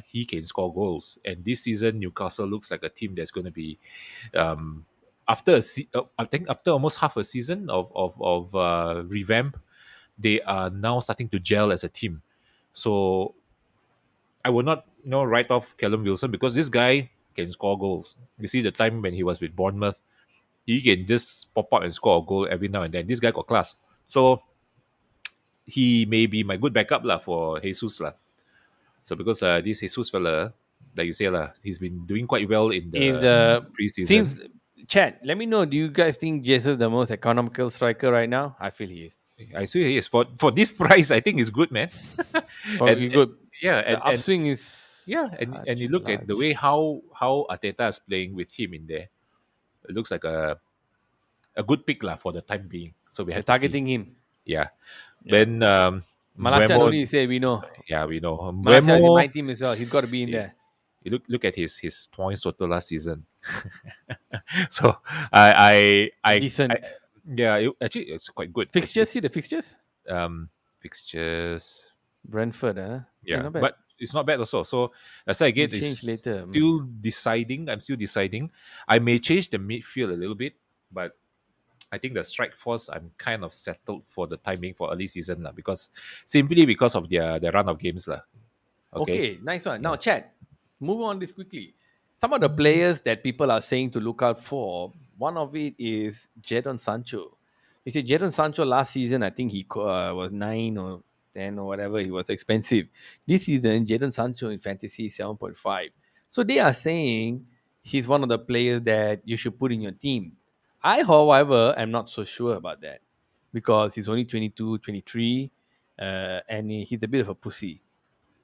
he can score goals. And this season, Newcastle looks like a team that's going to be, um, I think after almost half a season of revamp, they are now starting to gel as a team. So I will not write off Callum Wilson, because this guy can score goals. You see the time when he was with Bournemouth, he can just pop up and score a goal every now and then. This guy got class. So he may be my good backup lah for Jesus lah. So because this Jesus fella, like you say lah, he's been doing quite well in Is the the preseason. seems chat? Let me know. Do you guys think Jesus is the most economical striker right now? I feel he is. I see he is for this price. I think it's good, man. For you good. Yeah, The upswing is yeah, and you look at the way how Ateta is playing with him in there. It looks like a good pick lah for the time being. So we They're have to see. targeting him. Yeah. Yeah. Then Malasia Mbeumo, don't need to say we know. yeah, we know. Malasia is in my Mbeumo, team as well. He's got to be in there. you look at his points total last season. So I Decent. yeah, actually it's quite good. Fixtures, see the fixtures? Fixtures. Brentford, huh? Yeah, not bad. but it's not bad also. So as I get, We'll change it's later. still deciding. I'm still deciding. I may change the midfield a little bit, but I think the strike force I'm kind of settled for the timing for early season lah, because simply because of their run of games lah. Okay, nice one. Now, chat. Move on this quickly. Some of the players that people are saying to look out for, one of it is Jadon Sancho. You see, Jadon Sancho last season, I think he was 9 or 10 or whatever. He was expensive. This season, Jadon Sancho in fantasy is 7.5. So they are saying he's one of the players that you should put in your team. I, however, am not so sure about that because he's only 22, 23, and he's a bit of a pussy.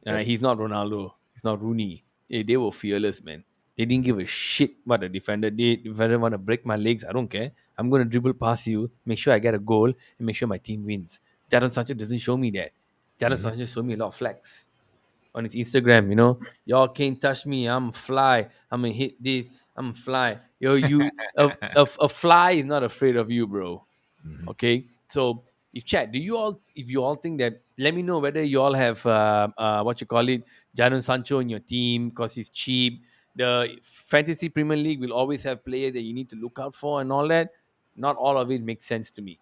He's not Ronaldo. He's not Rooney. They were fearless, man. They didn't give a shit what the defender did. If I want to break my legs, I don't care. I'm going to dribble past you, make sure I get a goal, and make sure my team wins. Jadon Sancho doesn't show me that. Jadon Sancho showed me a lot of flex on his Instagram. Y'all can't touch me. I'm fly. I'm gonna hit this. I'm fly. Yo, a fly is not afraid of you, bro. Okay, so if you all think that, let me know whether you all have what you call it, Jadon Sancho in your team because he's cheap. The fantasy Premier League will always have players that you need to look out for and all that. Not all of it makes sense to me.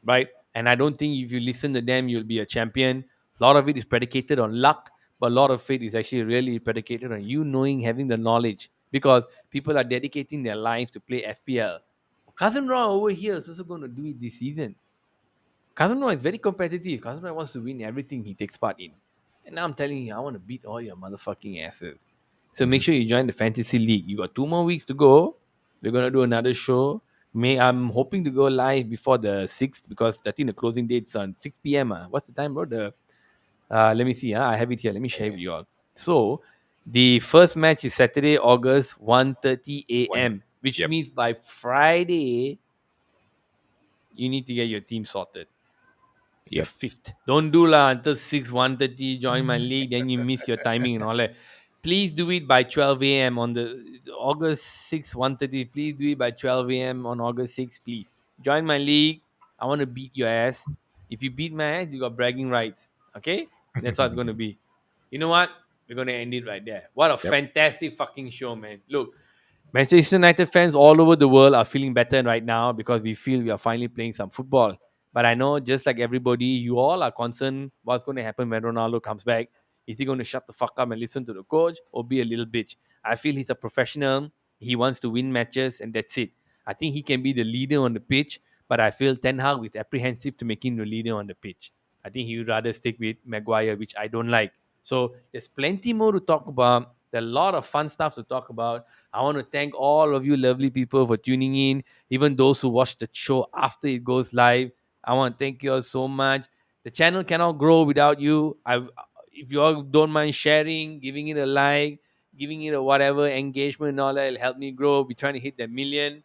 right? And I don't think if you listen to them, you'll be a champion. A lot of it is predicated on luck, but a lot of it is actually really predicated on you knowing, having the knowledge, because people are dedicating their lives to play FPL. Cousin Roy over here is also going to do it this season. Cousin Roy is very competitive. Cousin Roy wants to win everything he takes part in. And now I'm telling you, I want to beat all your motherfucking asses. So make Mhm. sure you join the fantasy league. You got 2 more weeks to go. We're gonna do another show. May I'm hoping to go live before the 6th, because I think the closing date's on 6 p.m. What's the time, bro? Let me see. I have it here. Let me share with you all. So the first match is Saturday, August 1:30 One. a.m., which Yep. means by Friday you need to get your team sorted. The Yep. 5th. Don't do lah until 6, 1:30, join my league, then you miss your timing and all that. Please do it by 12 a.m. on the August 6th, 1:30. Please do it by 12 a.m. on August 6th, please. Join my league. I want to beat your ass. If you beat my ass, you got bragging rights. Okay? That's how it's going to be. You know what? We're going to end it right there. What a Yep. fantastic fucking show, man. Look, Manchester United fans all over the world are feeling better right now because we feel we are finally playing some football. But I know, just like everybody, you all are concerned what's going to happen when Ronaldo comes back. Is he going to shut the fuck up and listen to the coach, or be a little bitch? I feel he's a professional. He wants to win matches, and that's it. I think he can be the leader on the pitch, but I feel Ten Hag is apprehensive to make him the leader on the pitch. I think he would rather stick with Maguire, which I don't like. So there's plenty more to talk about. There's a lot of fun stuff to talk about. I want to thank all of you lovely people for tuning in, even those who watch the show after it goes live. I want to thank you all so much. The channel cannot grow without you. If you all don't mind sharing, giving it a like, giving it a whatever engagement and all that, it'll help me grow. We're trying to hit that million.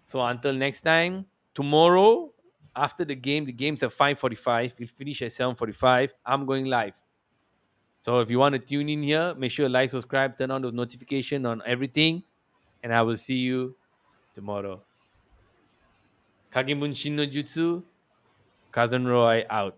So until next time, tomorrow after the game's at 5:45. We'll finish at 7:45. I'm going live. So if you want to tune in here, make sure you like, subscribe, turn on the notification on everything, and I will see you tomorrow. Kagemun Shin no Jutsu, Cousin Roy out.